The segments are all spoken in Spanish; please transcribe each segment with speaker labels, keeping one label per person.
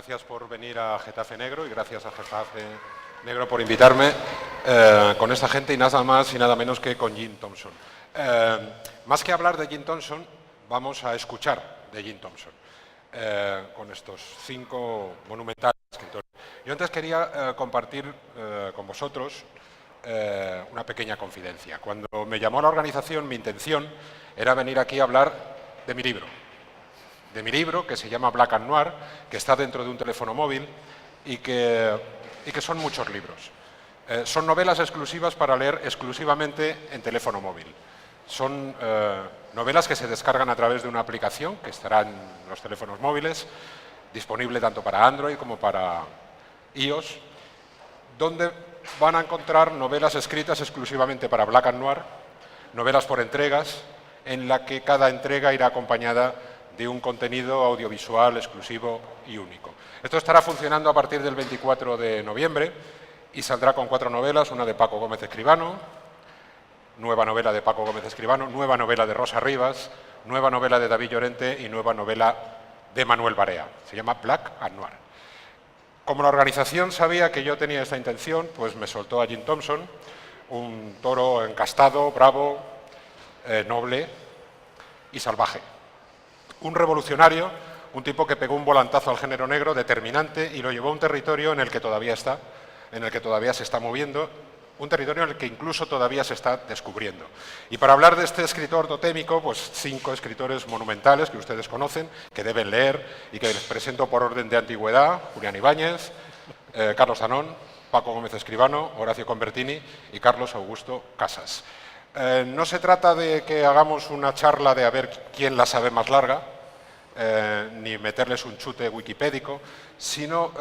Speaker 1: gracias por venir a Getafe Negro y gracias a Getafe Negro por invitarme con esta gente y nada más y nada menos que con Jim Thompson. Más que hablar de Jim Thompson, vamos a escuchar de Jim Thompson con estos 5 monumentales escritores. Yo antes quería compartir con vosotros una pequeña confidencia. Cuando me llamó la organización, mi intención era venir aquí a hablar de mi libro. Que se llama Black and Noir, que está dentro de un teléfono móvil y que son muchos libros. Son novelas exclusivas para leer exclusivamente en teléfono móvil. Son novelas que se descargan a través de una aplicación que estará en los teléfonos móviles, disponible tanto para Android como para iOS, donde van a encontrar novelas escritas exclusivamente para Black and Noir, novelas por entregas, en la que cada entrega irá acompañada de un contenido audiovisual exclusivo y único. Esto estará funcionando a partir del 24 de noviembre y saldrá con 4 novelas, una de Paco Gómez Escribano, nueva novela de Paco Gómez Escribano, nueva novela de Rosa Rivas, nueva novela de David Llorente y nueva novela de Manuel Barea. Se llama Black and Noir. Como la organización sabía que yo tenía esta intención, pues me soltó a Jim Thompson, un toro encastado, bravo, noble y salvaje. Un revolucionario, un tipo que pegó un volantazo al género negro determinante y lo llevó a un territorio en el que todavía está, en el que todavía se está moviendo, un territorio en el que incluso todavía se está descubriendo. Y para hablar de este escritor totémico, pues 5 escritores monumentales que ustedes conocen, que deben leer y que les presento por orden de antigüedad: Julián Ibáñez, Carlos Zanón, Paco Gómez Escribano, Horacio Convertini y Carlos Augusto Casas. No se trata de que hagamos una charla de a ver quién la sabe más larga, ni meterles un chute wikipédico, sino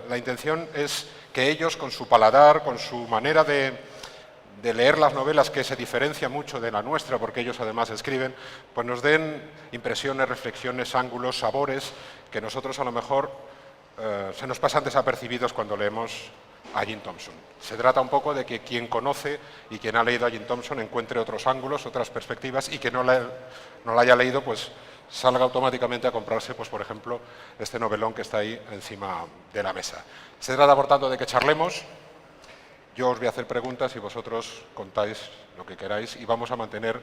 Speaker 1: la intención es que ellos, con su paladar, con su manera de leer las novelas, que se diferencia mucho de la nuestra, porque ellos además escriben, pues nos den impresiones, reflexiones, ángulos, sabores, que nosotros a lo mejor se nos pasan desapercibidos cuando leemos a Jim Thompson. Se trata un poco de que quien conoce y quien ha leído a Jim Thompson encuentre otros ángulos, otras perspectivas, y que no la haya leído, pues salga automáticamente a comprarse, pues por ejemplo, este novelón que está ahí encima de la mesa. Se trata, por tanto, de que charlemos. Yo os voy a hacer preguntas y vosotros contáis lo que queráis y vamos a mantener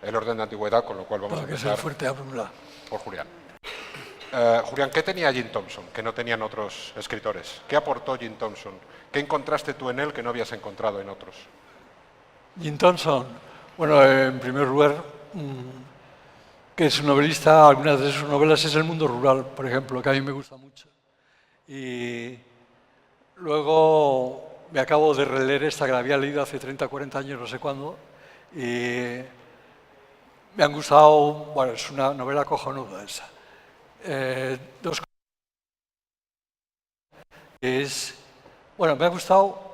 Speaker 1: el orden de antigüedad, con lo cual vamos a empezar por Julián. Julián, ¿qué tenía Jim Thompson que no tenían otros escritores? ¿Qué aportó Jim Thompson? ¿Qué encontraste tú en él que no habías encontrado en otros?
Speaker 2: Jim Thompson, bueno, en primer lugar, que es un novelista, algunas de sus novelas es El mundo rural, por ejemplo, que a mí me gusta mucho. Y luego me acabo de releer esta que la había leído hace 30, 40 años, no sé cuándo, y me han gustado, bueno, es una novela cojonuda esa. Dos cosas. Bueno, me ha gustado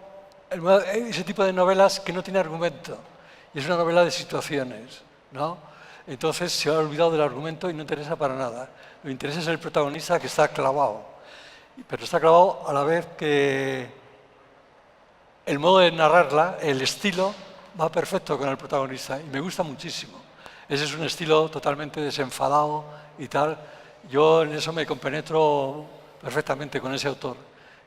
Speaker 2: ese tipo de novelas que no tiene argumento, y es una novela de situaciones, ¿no? Entonces se ha olvidado del argumento y no interesa para nada. Lo que interesa es el protagonista, que está clavado, pero está clavado a la vez que el modo de narrarla, el estilo, va perfecto con el protagonista y me gusta muchísimo. Ese es un estilo totalmente desenfadado y tal. Yo en eso me compenetro perfectamente con ese autor.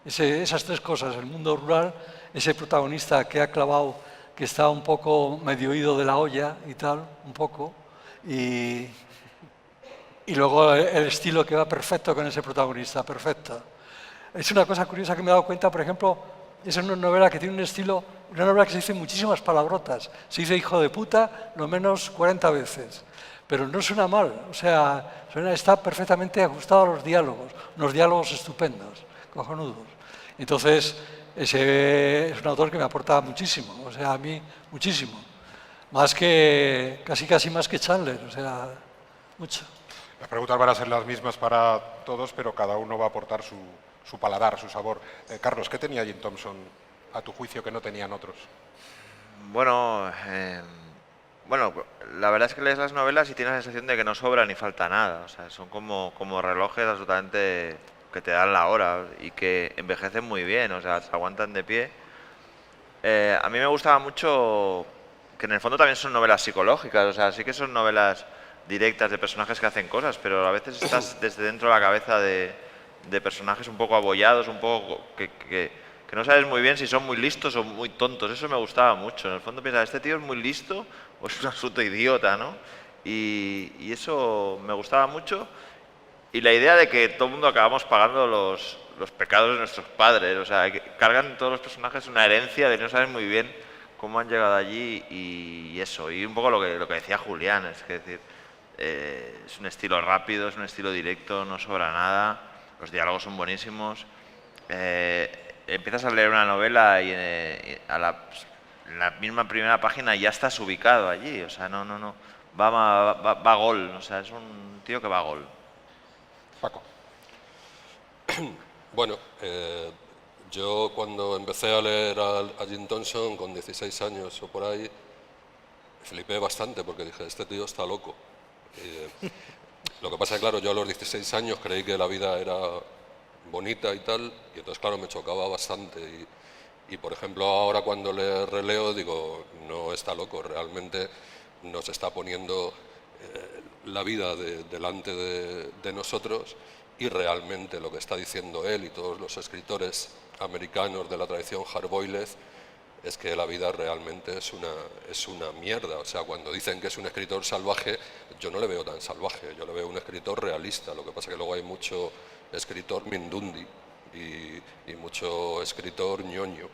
Speaker 2: Esas 3 cosas, el mundo rural, ese protagonista que ha clavado, que está un poco medio ido de la olla y tal, un poco, y luego el estilo que va perfecto con ese protagonista, perfecto. Es una cosa curiosa que me he dado cuenta, por ejemplo, es una novela que tiene un estilo, una novela que se dice muchísimas palabrotas, se dice hijo de puta lo menos 40 veces. Pero no suena mal, o sea, está perfectamente ajustado a los diálogos, unos diálogos estupendos, cojonudos. Entonces, ese es un autor que me aporta muchísimo, o sea, a mí muchísimo. Más que, casi más que Chandler, o sea, mucho.
Speaker 1: Las preguntas van a ser las mismas para todos, pero cada uno va a aportar su paladar, su sabor. Carlos, ¿qué tenía Jim Thompson, a tu juicio, que no tenían otros?
Speaker 3: Bueno, la verdad es que lees las novelas y tienes la sensación de que no sobra ni falta nada. O sea, son como relojes absolutamente que te dan la hora y que envejecen muy bien, o sea, se aguantan de pie. A mí me gustaba mucho que en el fondo también son novelas psicológicas, o sea, sí que son novelas directas de personajes que hacen cosas, pero a veces estás desde dentro de la cabeza de de personajes un poco abollados, un poco que no sabes muy bien si son muy listos o muy tontos. Eso me gustaba mucho. En el fondo piensas, ¿este tío es muy listo o es un absoluto idiota, ¿no? Y eso me gustaba mucho. Y la idea de que todo el mundo acabamos pagando los pecados de nuestros padres. O sea, que cargan todos los personajes una herencia de no saber muy bien cómo han llegado allí y eso. Y un poco lo que decía Julián, es que decir, es un estilo rápido, es un estilo directo, no sobra nada, los diálogos son buenísimos. Empiezas a leer una novela y en la misma primera página ya estás ubicado allí, o sea, no, va a gol, o sea, es un tío que va a gol.
Speaker 1: Paco.
Speaker 4: Bueno, yo cuando empecé a leer a Jim Thompson con 16 años o por ahí, flipé bastante porque dije, este tío está loco. Lo que pasa es que, claro, yo a los 16 años creí que la vida era bonita y tal, y entonces, claro, me chocaba bastante. Y por ejemplo, ahora cuando le releo, digo, no está loco, realmente nos está poniendo la vida delante de nosotros, y realmente lo que está diciendo él y todos los escritores americanos de la tradición hard-boiled es que la vida realmente es una mierda. O sea, cuando dicen que es un escritor salvaje, yo no le veo tan salvaje, yo le veo un escritor realista. Lo que pasa es que luego hay mucho escritor mindundi y mucho escritor ñoño,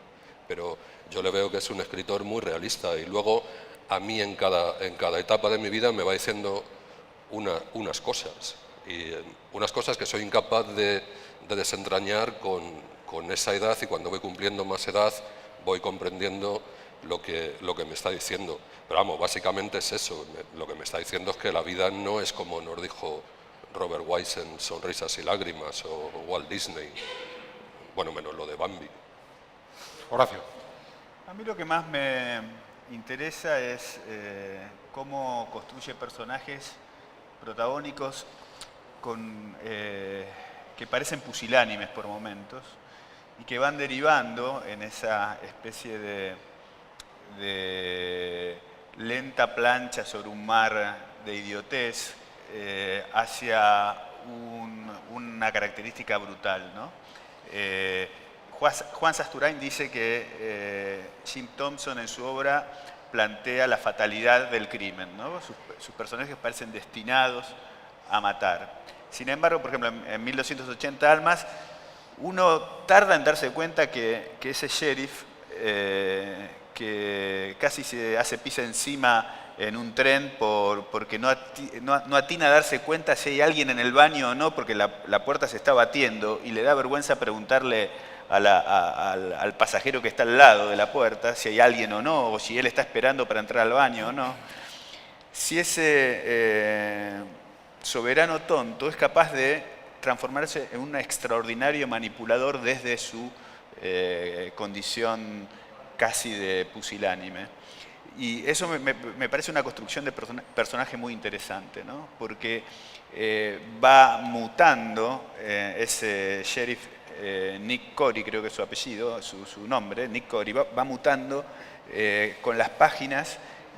Speaker 4: pero yo le veo que es un escritor muy realista, y luego a mí en cada etapa de mi vida me va diciendo unas cosas, y unas cosas que soy incapaz de desentrañar con esa edad, y cuando voy cumpliendo más edad voy comprendiendo lo que me está diciendo. Pero vamos, básicamente es eso, lo que me está diciendo es que la vida no es como nos dijo Robert Wise en Sonrisas y Lágrimas o Walt Disney, bueno, menos lo de Bambi.
Speaker 1: Horacio.
Speaker 5: A mí lo que más me interesa es cómo construye personajes protagónicos que parecen pusilánimes por momentos y que van derivando en esa especie de lenta plancha sobre un mar de idiotez hacia una característica brutal, ¿no? Juan Sasturain dice que Jim Thompson en su obra plantea la fatalidad del crimen, ¿no? Sus personajes parecen destinados a matar. Sin embargo, por ejemplo, en 1280 Almas, uno tarda en darse cuenta que ese sheriff, que casi se hace pis encima en un tren porque no atina a darse cuenta si hay alguien en el baño o no, porque la puerta se está batiendo y le da vergüenza preguntarle al pasajero que está al lado de la puerta si hay alguien o no, o si él está esperando para entrar al baño o no. Si ese soberano tonto es capaz de transformarse en un extraordinario manipulador desde su condición casi de pusilánime. Y eso me parece una construcción de personaje muy interesante, ¿no? Porque va mutando ese sheriff Nick Corey, creo que es su apellido, su nombre, Nick Corey, va mutando con las páginas,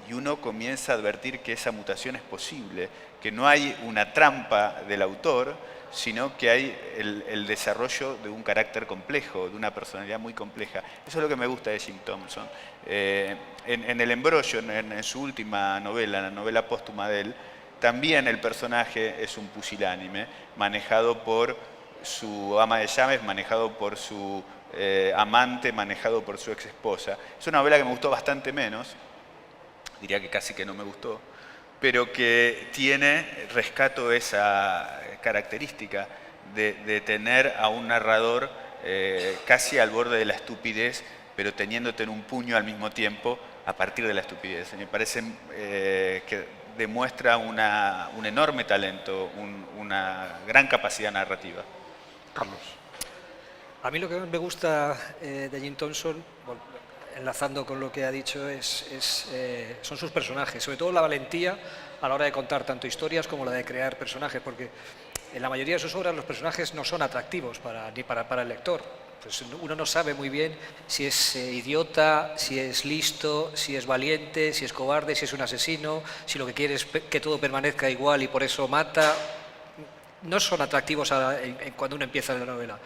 Speaker 5: y uno comienza a advertir que esa mutación es posible, que no hay una trampa del autor, sino que hay el desarrollo de un carácter complejo, de una personalidad muy compleja. Eso es lo que me gusta de Jim Thompson. En El embrollo, en su última novela, la novela póstuma de él, también el personaje es un pusilánime, manejado por su ama de llaves, manejado por su amante, manejado por su ex esposa. Es una novela que me gustó bastante menos, diría que casi que no me gustó, pero que rescato esa característica de tener a un narrador casi al borde de la estupidez, pero teniéndote en un puño al mismo tiempo a partir de la estupidez. Me parece que demuestra un enorme talento, una gran capacidad narrativa.
Speaker 1: Carlos.
Speaker 6: A mí lo que más me gusta de Jim Thompson, bueno, enlazando con lo que ha dicho, son sus personajes, sobre todo la valentía a la hora de contar tanto historias como la de crear personajes, porque en la mayoría de sus obras los personajes no son atractivos ni para el lector. Pues uno no sabe muy bien si es idiota, si es listo, si es valiente, si es cobarde, si es un asesino, si lo que quiere es que todo permanezca igual y por eso mata. no son atractivos cuando uno empieza la novela.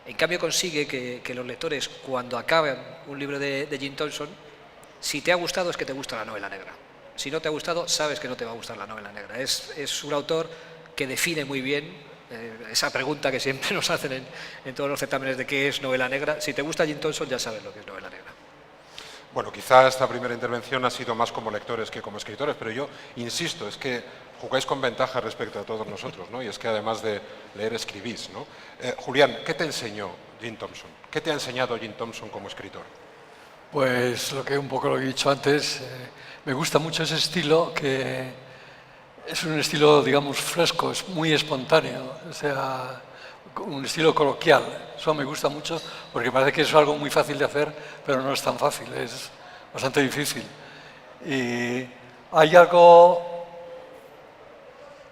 Speaker 6: En cambio consigue que los lectores, cuando acaban un libro de Jim Thompson, si te ha gustado es que te gusta la novela negra. Si no te ha gustado, sabes que no te va a gustar la novela negra. Es un autor que define muy bien esa pregunta que siempre nos hacen en todos los certámenes de qué es novela negra. Si te gusta Jim Thompson, ya sabes lo que es novela negra.
Speaker 1: Bueno, quizá esta primera intervención ha sido más como lectores que como escritores, pero yo insisto, es que jugáis con ventaja respecto a todos nosotros, ¿no? Y es que además de leer, escribís, ¿no? Julián, ¿qué te enseñó Jim Thompson? ¿Qué te ha enseñado Jim Thompson como escritor?
Speaker 2: Pues un poco lo que he dicho antes, me gusta mucho ese estilo, que es un estilo, digamos, fresco, es muy espontáneo, o sea, un estilo coloquial. Eso me gusta mucho porque parece que es algo muy fácil de hacer, pero no es tan fácil, es bastante difícil. Y hay algo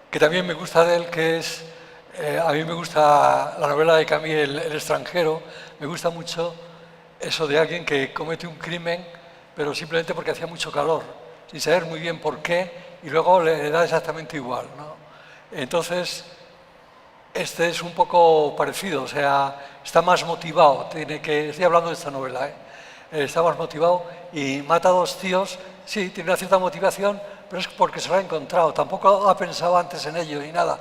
Speaker 2: que también me gusta de él, que es, a mí me gusta la novela de Camus, El extranjero, me gusta mucho eso de alguien que comete un crimen, pero simplemente porque hacía mucho calor, sin saber muy bien por qué, y luego le da exactamente igual, ¿no? Entonces, este es un poco parecido, o sea, está más motivado, estoy hablando de esta novela, está más motivado y mata a 2 tíos, sí, tiene una cierta motivación, pero es porque se lo ha encontrado, tampoco ha pensado antes en ello ni nada.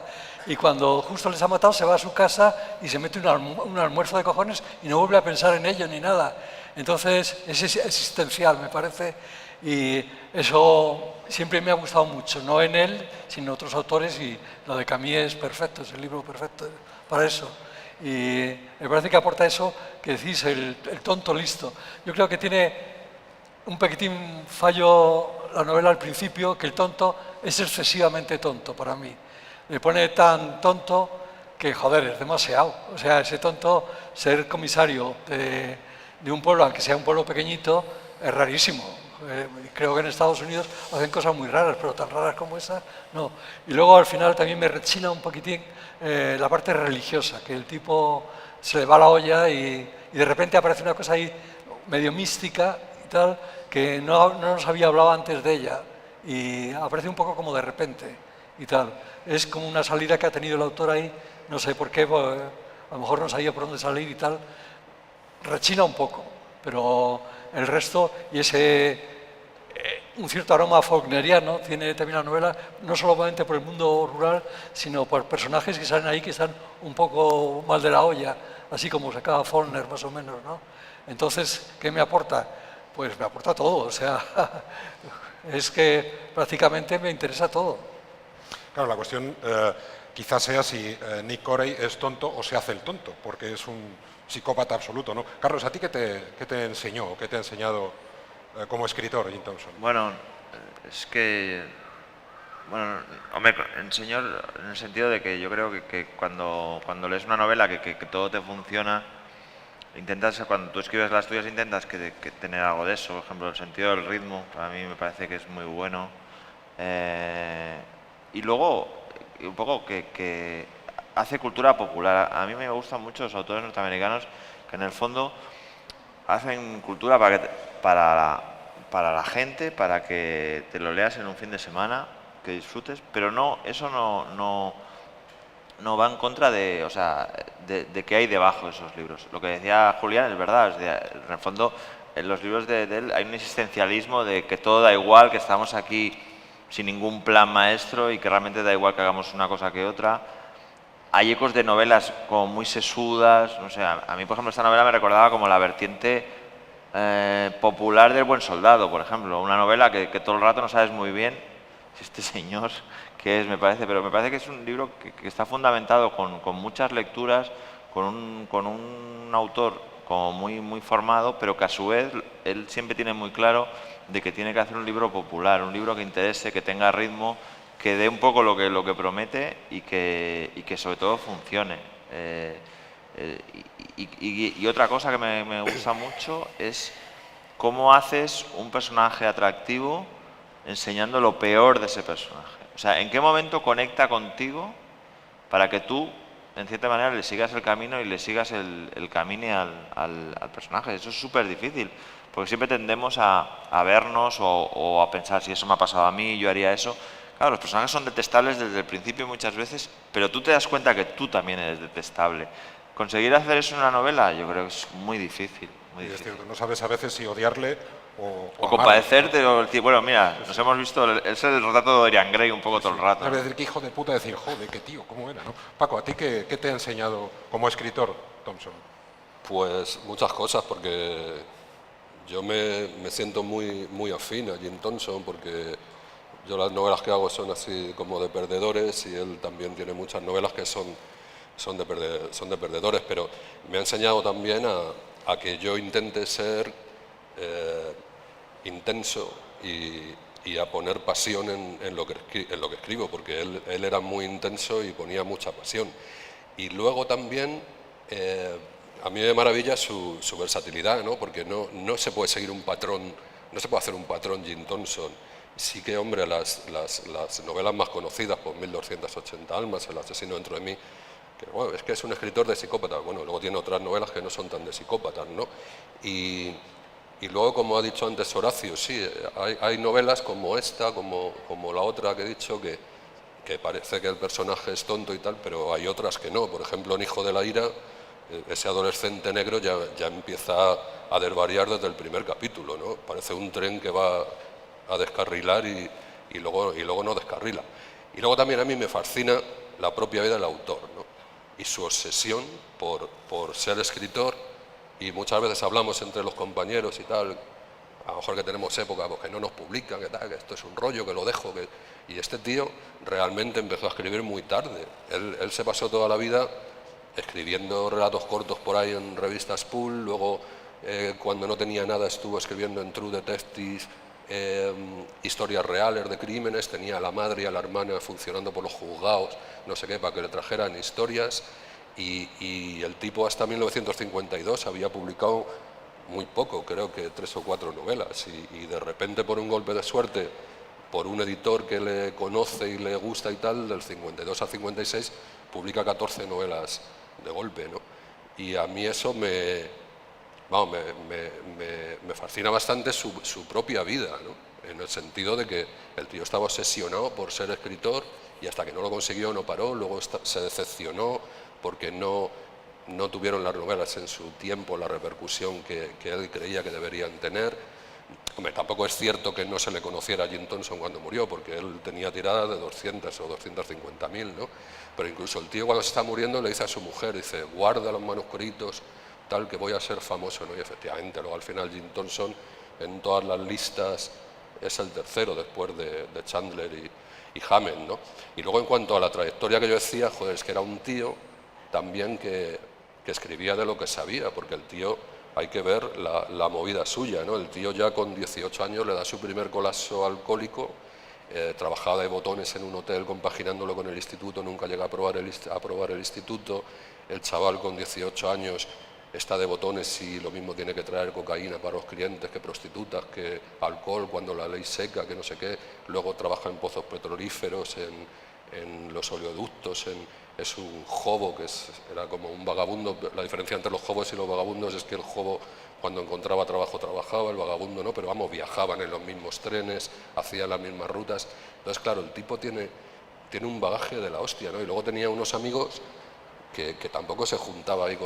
Speaker 2: Y cuando justo les ha matado, se va a su casa y se mete un almuerzo de cojones y no vuelve a pensar en ello ni nada. Entonces, es existencial, me parece, y eso siempre me ha gustado mucho, no en él, sino en otros autores, y lo de Camus es perfecto, es el libro perfecto para eso. Y me parece que aporta eso que decís, el tonto listo. Yo creo que tiene un pequeñín fallo la novela al principio, que el tonto es excesivamente tonto para mí. Me pone tan tonto que, joder, es demasiado. O sea, ese tonto, ser comisario de un pueblo, aunque sea un pueblo pequeñito, es rarísimo. Creo que en Estados Unidos hacen cosas muy raras, pero tan raras como esa, no. Y luego al final también me rechina un poquitín la parte religiosa, que el tipo se le va la olla y de repente aparece una cosa ahí medio mística y tal, que no nos había hablado antes de ella, y aparece un poco como de repente y tal. Es como una salida que ha tenido el autor ahí, no sé por qué, pues, a lo mejor no sabía por dónde salir y tal. Rechina un poco, pero el resto, y un cierto aroma faulkneriano tiene también la novela, no solamente por el mundo rural, sino por personajes que salen ahí que están un poco mal de la olla, así como sacaba Faulkner más o menos, ¿no? Entonces, ¿qué me aporta? Pues me aporta todo, o sea, es que prácticamente me interesa todo.
Speaker 1: Claro, la cuestión quizás sea si Nick Corey es tonto o se hace el tonto, porque es un psicópata absoluto, ¿no? Carlos, ¿a ti qué te enseñó o qué te ha enseñado como escritor Jim Thompson?
Speaker 3: Bueno, es que... Bueno, hombre, enseñó en el sentido de que yo creo que cuando lees una novela que todo te funciona, cuando tú escribes las tuyas intentas que tener algo de eso. Por ejemplo, el sentido del ritmo, a mí me parece que es muy bueno. Y luego, un poco que hace cultura popular. A mí me gustan mucho los autores norteamericanos que en el fondo hacen cultura para la gente, para que te lo leas en un fin de semana, que disfrutes, pero eso no va en contra de qué hay debajo de esos libros. Lo que decía Julián es verdad, en el fondo en los libros de él hay un existencialismo de que todo da igual, que estamos aquí sin ningún plan maestro y que realmente da igual que hagamos una cosa que otra. Hay ecos de novelas como muy sesudas, no sé, a mí por ejemplo esta novela me recordaba como la vertiente popular del Buen Soldado, por ejemplo, una novela que todo el rato no sabes muy bien si este señor qué es, me parece, pero me parece que es un libro que está fundamentado con muchas lecturas, con un autor como muy formado, pero que a su vez él siempre tiene muy claro de que tiene que hacer un libro popular, un libro que interese, que tenga ritmo, que dé un poco lo que promete y que sobre todo funcione. Y otra cosa que me gusta mucho es cómo haces un personaje atractivo enseñando lo peor de ese personaje. O sea, ¿en qué momento conecta contigo para que tú, en cierta manera, le sigas el camino y le sigas el camino al personaje? Eso es súper difícil, porque siempre tendemos a vernos o a pensar si eso me ha pasado a mí, yo haría eso. Claro, los personajes son detestables desde el principio muchas veces, pero tú te das cuenta que tú también eres detestable. Conseguir hacer eso en una novela, yo creo que es muy difícil. Muy
Speaker 1: Y es
Speaker 3: difícil.
Speaker 1: cierto, no sabes a veces si odiarle o
Speaker 3: O
Speaker 1: amarle.
Speaker 3: compadecerte o decir, bueno, mira, nos hemos visto, es el retrato de Dorian Gray un poco todo el rato.
Speaker 1: Sabes
Speaker 3: ¿no?
Speaker 1: decir que hijo de puta, decir, joder, qué tío, ¿cómo era? ¿no? Paco, ¿a ti qué te ha enseñado como escritor, Thompson?
Speaker 4: Pues muchas cosas, porque yo me siento muy afín a Jim Thompson, porque yo las novelas que hago son así como de perdedores y él también tiene muchas novelas que son de perdedores, pero me ha enseñado también a que yo intente ser intenso y a poner pasión en lo que escribo, porque él era muy intenso y ponía mucha pasión. Y luego también a mí me maravilla su versatilidad, ¿no? Porque no se puede seguir un patrón, no se puede hacer un patrón Jim Thompson. Sí que, hombre, las novelas más conocidas, por 1280 almas, El asesino dentro de mí, que bueno, es que es un escritor de psicópatas. Bueno, luego tiene otras novelas que no son tan de psicópatas, ¿no? Y luego, como ha dicho antes Horacio, sí, hay novelas como esta, como la otra que he dicho, que parece que el personaje es tonto y tal, pero hay otras que no. Por ejemplo, en Hijo de la Ira, ese adolescente negro ya empieza a desvariar desde el primer capítulo, ¿no? Parece un tren que va a descarrilar y luego no descarrila. Y luego también a mí me fascina la propia vida del autor, ¿no? Y su obsesión por ser escritor, y muchas veces hablamos entre los compañeros y tal, a lo mejor que tenemos época porque no nos publican, que tal, que esto es un rollo, que lo dejo, y este tío realmente empezó a escribir muy tarde. Él se pasó toda la vida escribiendo relatos cortos por ahí en revistas Pool, luego cuando no tenía nada estuvo escribiendo en True Detective, historias reales de crímenes, tenía a la madre y a la hermana funcionando por los juzgados, no sé qué, para que le trajeran historias, y el tipo hasta 1952 había publicado muy poco, creo que 3 o 4 novelas, y de repente por un golpe de suerte, por un editor que le conoce y le gusta y tal, del 52 al 56 publica 14 novelas de golpe, ¿no? Y a mí eso me fascina bastante su propia vida, ¿no? En el sentido de que el tío estaba obsesionado por ser escritor y hasta que no lo consiguió no paró, luego se decepcionó porque no tuvieron las novelas en su tiempo la repercusión que él creía que deberían tener. Hombre, tampoco es cierto que no se le conociera a Jim Thompson cuando murió, porque él tenía tiradas de 200 o 250.000, ¿no? Pero incluso el tío cuando se está muriendo le dice a su mujer, dice, guarda los manuscritos, tal que voy a ser famoso, ¿no? Y efectivamente, luego al final Jim Thompson en todas las listas es el tercero después de Chandler y Hammett, ¿no? Y luego en cuanto a la trayectoria que yo decía, joder, es que era un tío también que escribía de lo que sabía, porque el tío, hay que ver la movida suya, ¿no? El tío ya con 18 años le da su primer colapso alcohólico, trabajaba de botones en un hotel compaginándolo con el instituto, nunca llega a aprobar el instituto, el chaval con 18 años está de botones y lo mismo tiene que traer cocaína para los clientes que prostitutas, que alcohol cuando la ley seca, que no sé qué, luego trabaja en pozos petrolíferos, en los oleoductos, es un jobo que era como un vagabundo. La diferencia entre los jobos y los vagabundos es que el jobo cuando encontraba trabajo trabajaba, el vagabundo no, pero vamos, viajaban en los mismos trenes, hacían las mismas rutas. Entonces, claro, el tipo tiene un bagaje de la hostia, ¿no? Y luego tenía unos amigos que tampoco se juntaba ahí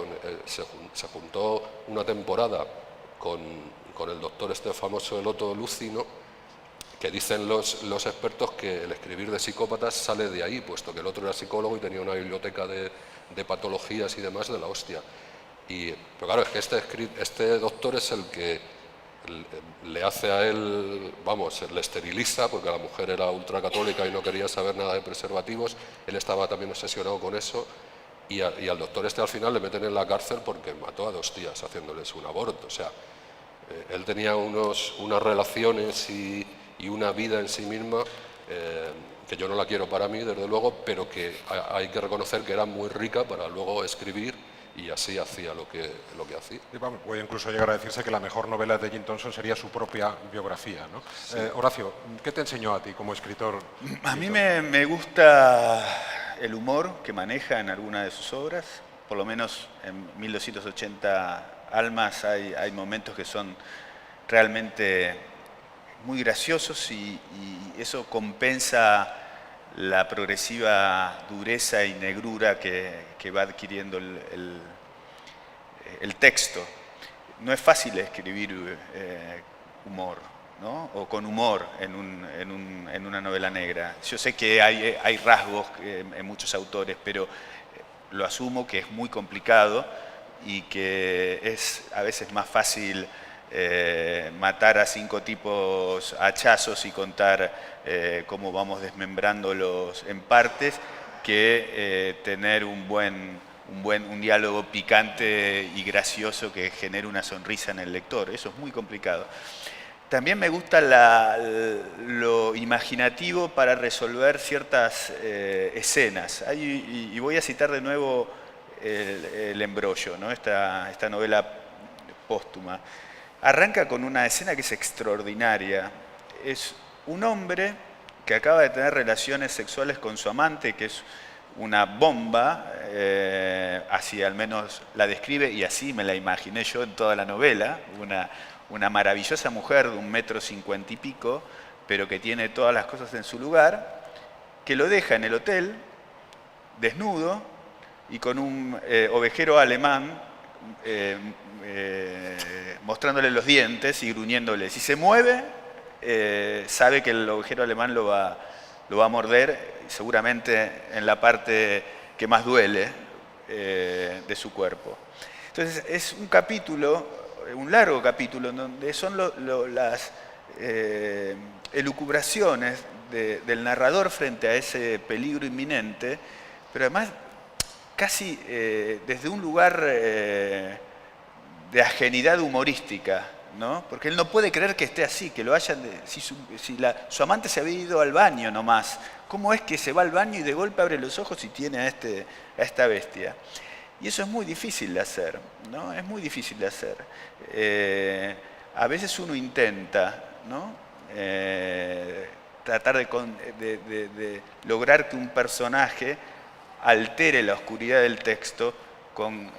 Speaker 4: se juntó una temporada con el doctor este famoso, el Otto Lucino, que dicen los expertos que el escribir de psicópatas sale de ahí, puesto que el otro era psicólogo y tenía una biblioteca de patologías y demás de la hostia. Pero claro, es que este doctor es el que le hace a él, vamos, le esteriliza, porque la mujer era ultracatólica y no quería saber nada de preservativos, él estaba también obsesionado con eso, y al doctor este al final le meten en la cárcel porque mató a 2 tías haciéndoles un aborto. O sea, él tenía unas relaciones y una vida en sí misma que yo no la quiero para mí, desde luego, pero que hay que reconocer que era muy rica para luego escribir, y así hacía lo que hacía.
Speaker 1: Y vamos, puede incluso llegar a decirse que la mejor novela de Jim Thompson sería su propia biografía, ¿no? Sí. Horacio, ¿qué te enseñó a ti como escritor?
Speaker 5: A mí me gusta el humor que maneja en alguna de sus obras, por lo menos en 1280 almas hay momentos que son realmente muy graciosos y eso compensa la progresiva dureza y negrura que va adquiriendo el texto. No es fácil escribir humor, ¿no? O con humor en una novela negra. Yo sé que hay rasgos en muchos autores, pero lo asumo que es muy complicado y que es a veces más fácil matar a 5 tipos a hachazos y contar cómo vamos desmembrándolos en partes que tener un diálogo picante y gracioso que genere una sonrisa en el lector. Eso es muy complicado. También me gusta lo imaginativo para resolver ciertas escenas. Y voy a citar de nuevo el embrollo, ¿no? esta novela póstuma. Arranca con una escena que es extraordinaria. Es un hombre que acaba de tener relaciones sexuales con su amante, que es una bomba, así al menos la describe y así me la imaginé yo en toda la novela, una maravillosa mujer de 1,50 m y pico, pero que tiene todas las cosas en su lugar, que lo deja en el hotel, desnudo, y con un ovejero alemán mostrándole los dientes y gruñéndole. Si se mueve, sabe que el ovejero alemán lo va a morder, seguramente en la parte que más duele de su cuerpo. Entonces es un capítulo, un largo capítulo, en donde son las elucubraciones del narrador frente a ese peligro inminente, pero además casi desde un lugar de ajenidad humorística, ¿no? Porque él no puede creer que esté así, que lo hayan... su amante se había ido al baño nomás. ¿Cómo es que se va al baño y de golpe abre los ojos y tiene a esta bestia? Y eso es muy difícil de hacer, ¿no? Es muy difícil de hacer. A veces uno intenta, ¿no? Tratar de lograr que un personaje altere la oscuridad del texto con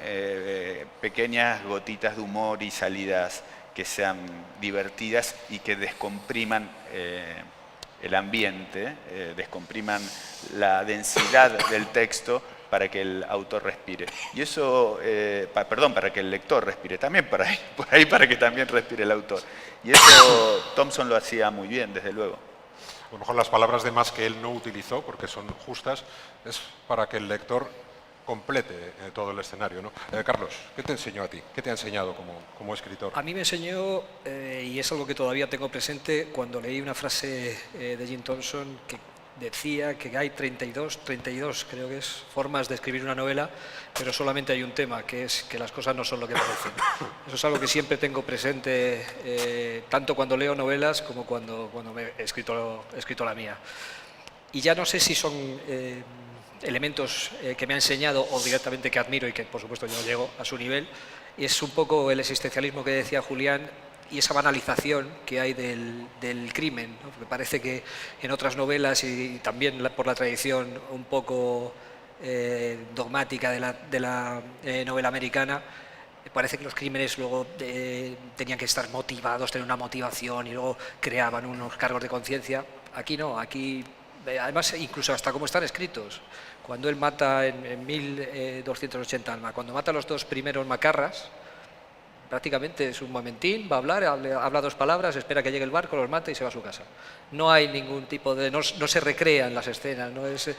Speaker 5: pequeñas gotitas de humor y salidas que sean divertidas y que descompriman el ambiente, descompriman la densidad del texto para que el autor respire. Y eso, para que el lector respire, también por ahí para que también respire el autor. Y eso Thompson lo hacía muy bien, desde luego.
Speaker 1: A lo mejor las palabras de más que él no utilizó, porque son justas, es para que el lector complete todo el escenario, ¿no? Carlos, ¿qué te enseñó a ti? ¿Qué te ha enseñado como escritor?
Speaker 6: A mí me enseñó, y es algo que todavía tengo presente, cuando leí una frase de Jim Thompson que decía que hay 32 creo que es, formas de escribir una novela, pero solamente hay un tema, que es que las cosas no son lo que parecen. Eso es algo que siempre tengo presente, tanto cuando leo novelas como cuando me he escrito la mía. Y ya no sé si son elementos que me ha enseñado o directamente que admiro y que por supuesto yo no llego a su nivel, y es un poco el existencialismo que decía Julián y esa banalización que hay del crimen, ¿no? Porque parece que en otras novelas y también por la tradición un poco dogmática de la novela americana, parece que los crímenes luego tenían que estar motivados, tener una motivación y luego creaban unos cargos de conciencia. Aquí no, aquí además incluso hasta cómo están escritos. Cuando él mata en 1280 Alma, cuando mata a los 2 primeros macarras, prácticamente es un momentín, va a hablar, habla 2 palabras, espera que llegue el barco, los mata y se va a su casa. No hay ningún tipo de... no se recrean las escenas, no es,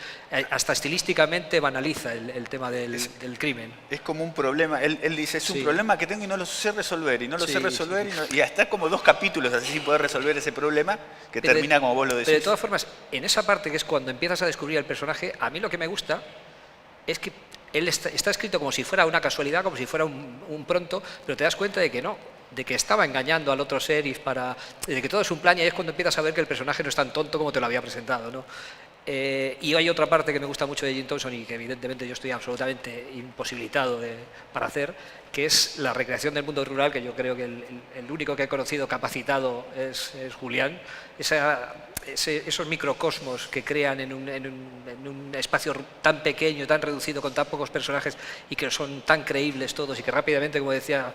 Speaker 6: hasta estilísticamente banaliza el tema del crimen.
Speaker 5: Es como un problema, él dice, es un problema que tengo y no lo sé resolver, y no lo sé resolver,
Speaker 6: sí.
Speaker 5: Y hasta como 2 capítulos así sin poder resolver ese problema, que termina como vos lo decís.
Speaker 6: Pero de todas formas, en esa parte que es cuando empiezas a descubrir el personaje, a mí lo que me gusta es que él está escrito como si fuera una casualidad, como si fuera un pronto, pero te das cuenta de que no, de que estaba engañando al otro sheriff de que todo es un plan, y ahí es cuando empiezas a ver que el personaje no es tan tonto como te lo había presentado, ¿no? Y hay otra parte que me gusta mucho de Jim Thompson y que evidentemente yo estoy absolutamente imposibilitado para hacer, que es la recreación del mundo rural, que yo creo que el único que he conocido capacitado es Julián. Esos microcosmos que crean en un espacio tan pequeño, tan reducido, con tan pocos personajes y que son tan creíbles todos y que rápidamente, como decía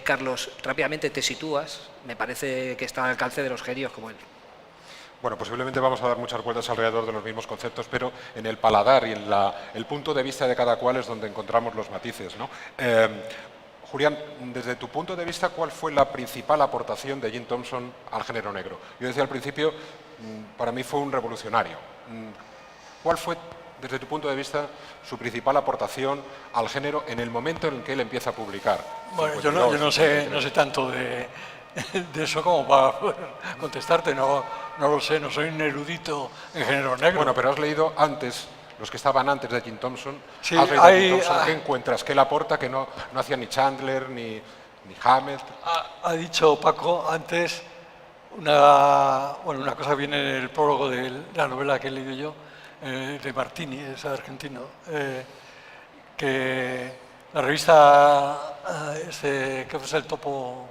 Speaker 6: Carlos, rápidamente te sitúas, me parece que está al alcance de los genios como él.
Speaker 1: Bueno, posiblemente vamos a dar muchas vueltas alrededor de los mismos conceptos, pero en el paladar y en el punto de vista de cada cual es donde encontramos los matices, ¿no? Julián, desde tu punto de vista, ¿cuál fue la principal aportación de Jim Thompson al género negro? Yo decía al principio, para mí fue un revolucionario. ¿Cuál fue, desde tu punto de vista, su principal aportación al género en el momento en el que él empieza a publicar?
Speaker 2: Bueno, yo no sé tanto de eso como para contestarte, no lo sé, no soy un erudito en género negro.
Speaker 1: Bueno, pero has leído antes, los que estaban antes de Jim Thompson,
Speaker 2: sí,
Speaker 1: has leído Jim Thompson, ¿qué encuentras? ¿Qué le aporta que no hacía ni Chandler ni Hammett?
Speaker 2: Ha dicho Paco antes una cosa que viene en el prólogo de la novela que he leído yo, de Martini, es argentino, que la revista, ¿qué fue el Topo?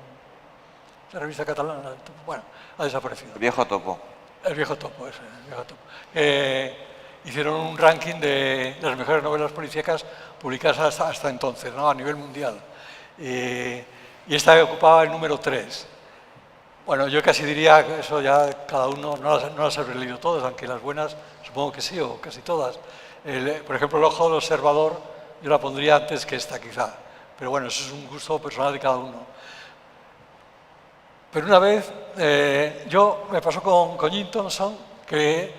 Speaker 2: La revista catalana, bueno, ha desaparecido.
Speaker 3: El viejo topo.
Speaker 2: El viejo topo, ese, el viejo topo. Hicieron un ranking de las mejores novelas policíacas publicadas hasta entonces, ¿no? A nivel mundial. Y esta ocupaba el número 3. Bueno, yo casi diría que eso ya cada uno, no las habré leído todas, aunque las buenas supongo que sí, o casi todas. Por ejemplo, El ojo del observador, yo la pondría antes que esta quizá. Pero bueno, eso es un gusto personal de cada uno. Pero una vez, me pasó con Jim Thompson, que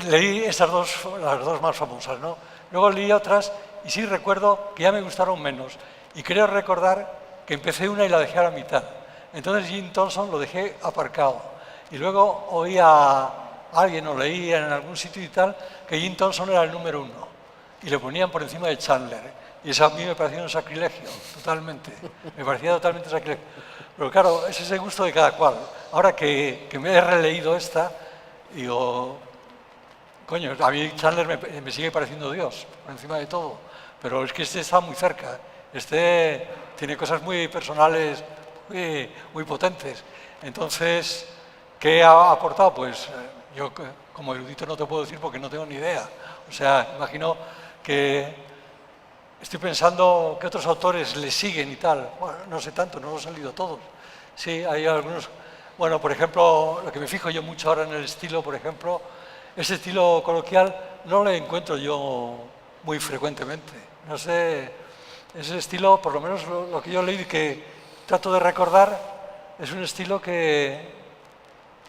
Speaker 2: leí las dos más famosas, ¿no? Luego leí otras y sí recuerdo que ya me gustaron menos. Y creo recordar que empecé una y la dejé a la mitad. Entonces Jim Thompson lo dejé aparcado. Y luego oí a alguien o leí en algún sitio y tal que Jim Thompson era el número 1. Y le ponían por encima de Chandler. Y eso a mí me parecía un sacrilegio, totalmente. Me parecía totalmente sacrilegio. Pero claro, es ese gusto de cada cual. Ahora que me he releído esta, digo, coño, a mí Chandler me sigue pareciendo Dios, por encima de todo. Pero es que este está muy cerca. Este tiene cosas muy personales, muy potentes. Entonces, ¿qué ha aportado? Pues yo como erudito no te puedo decir porque no tengo ni idea. O sea, imagino que estoy pensando que otros autores le siguen y tal. Bueno, no sé tanto, no los han leído todos. Sí, hay algunos. Bueno, por ejemplo, lo que me fijo yo mucho ahora en el estilo, por ejemplo, ese estilo coloquial no lo encuentro yo muy frecuentemente. No sé, ese estilo, por lo menos lo que yo leí y que trato de recordar, es un estilo que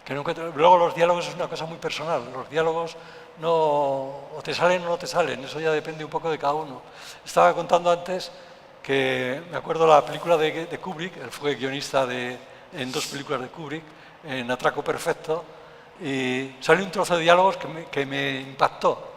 Speaker 2: no encuentro. Luego los diálogos es una cosa muy personal. Los diálogos o te salen o no te salen, eso ya depende un poco de cada uno. Estaba contando antes que me acuerdo la película de Kubrick, él fue guionista en 2 películas de Kubrick, en Atraco Perfecto, y salió un trozo de diálogos que me impactó,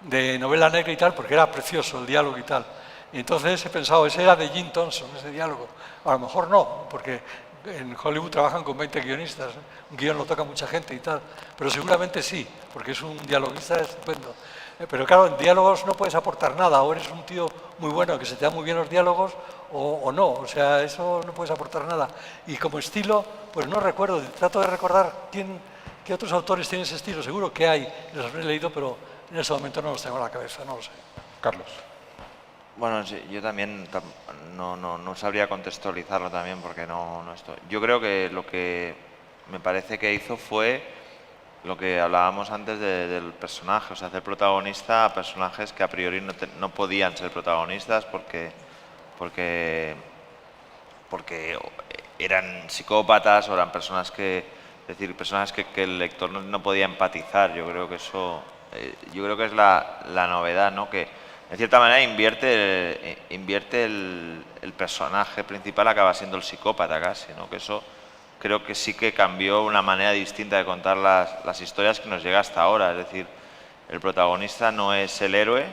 Speaker 2: de novela negra y tal, porque era precioso el diálogo y tal. Y entonces he pensado, ese era de Jim Thompson, ese diálogo. A lo mejor no, porque en Hollywood trabajan con 20 guionistas, un guión lo toca mucha gente y tal, pero seguramente sí, porque es un dialoguista estupendo. Pero claro, en diálogos no puedes aportar nada, o eres un tío muy bueno que se te dan muy bien los diálogos, o no, o sea, eso no puedes aportar nada. Y como estilo, pues no recuerdo, trato de recordar qué otros autores tienen ese estilo, seguro que hay, los habré leído, pero en ese momento no los tengo en la cabeza, no lo sé.
Speaker 1: Carlos.
Speaker 3: Bueno, sí, yo también no sabría contextualizarlo también porque no estoy. Yo creo que lo que me parece que hizo fue lo que hablábamos antes del personaje, o sea, hacer protagonista a personajes que a priori no podían ser protagonistas porque eran psicópatas o eran personas que el lector no podía empatizar. Yo creo que eso, yo creo que es la novedad, ¿no? Que en cierta manera invierte el personaje principal, acaba siendo el psicópata casi, ¿no? Que eso creo que sí que cambió una manera distinta de contar las historias que nos llega hasta ahora. Es decir, el protagonista no es el héroe,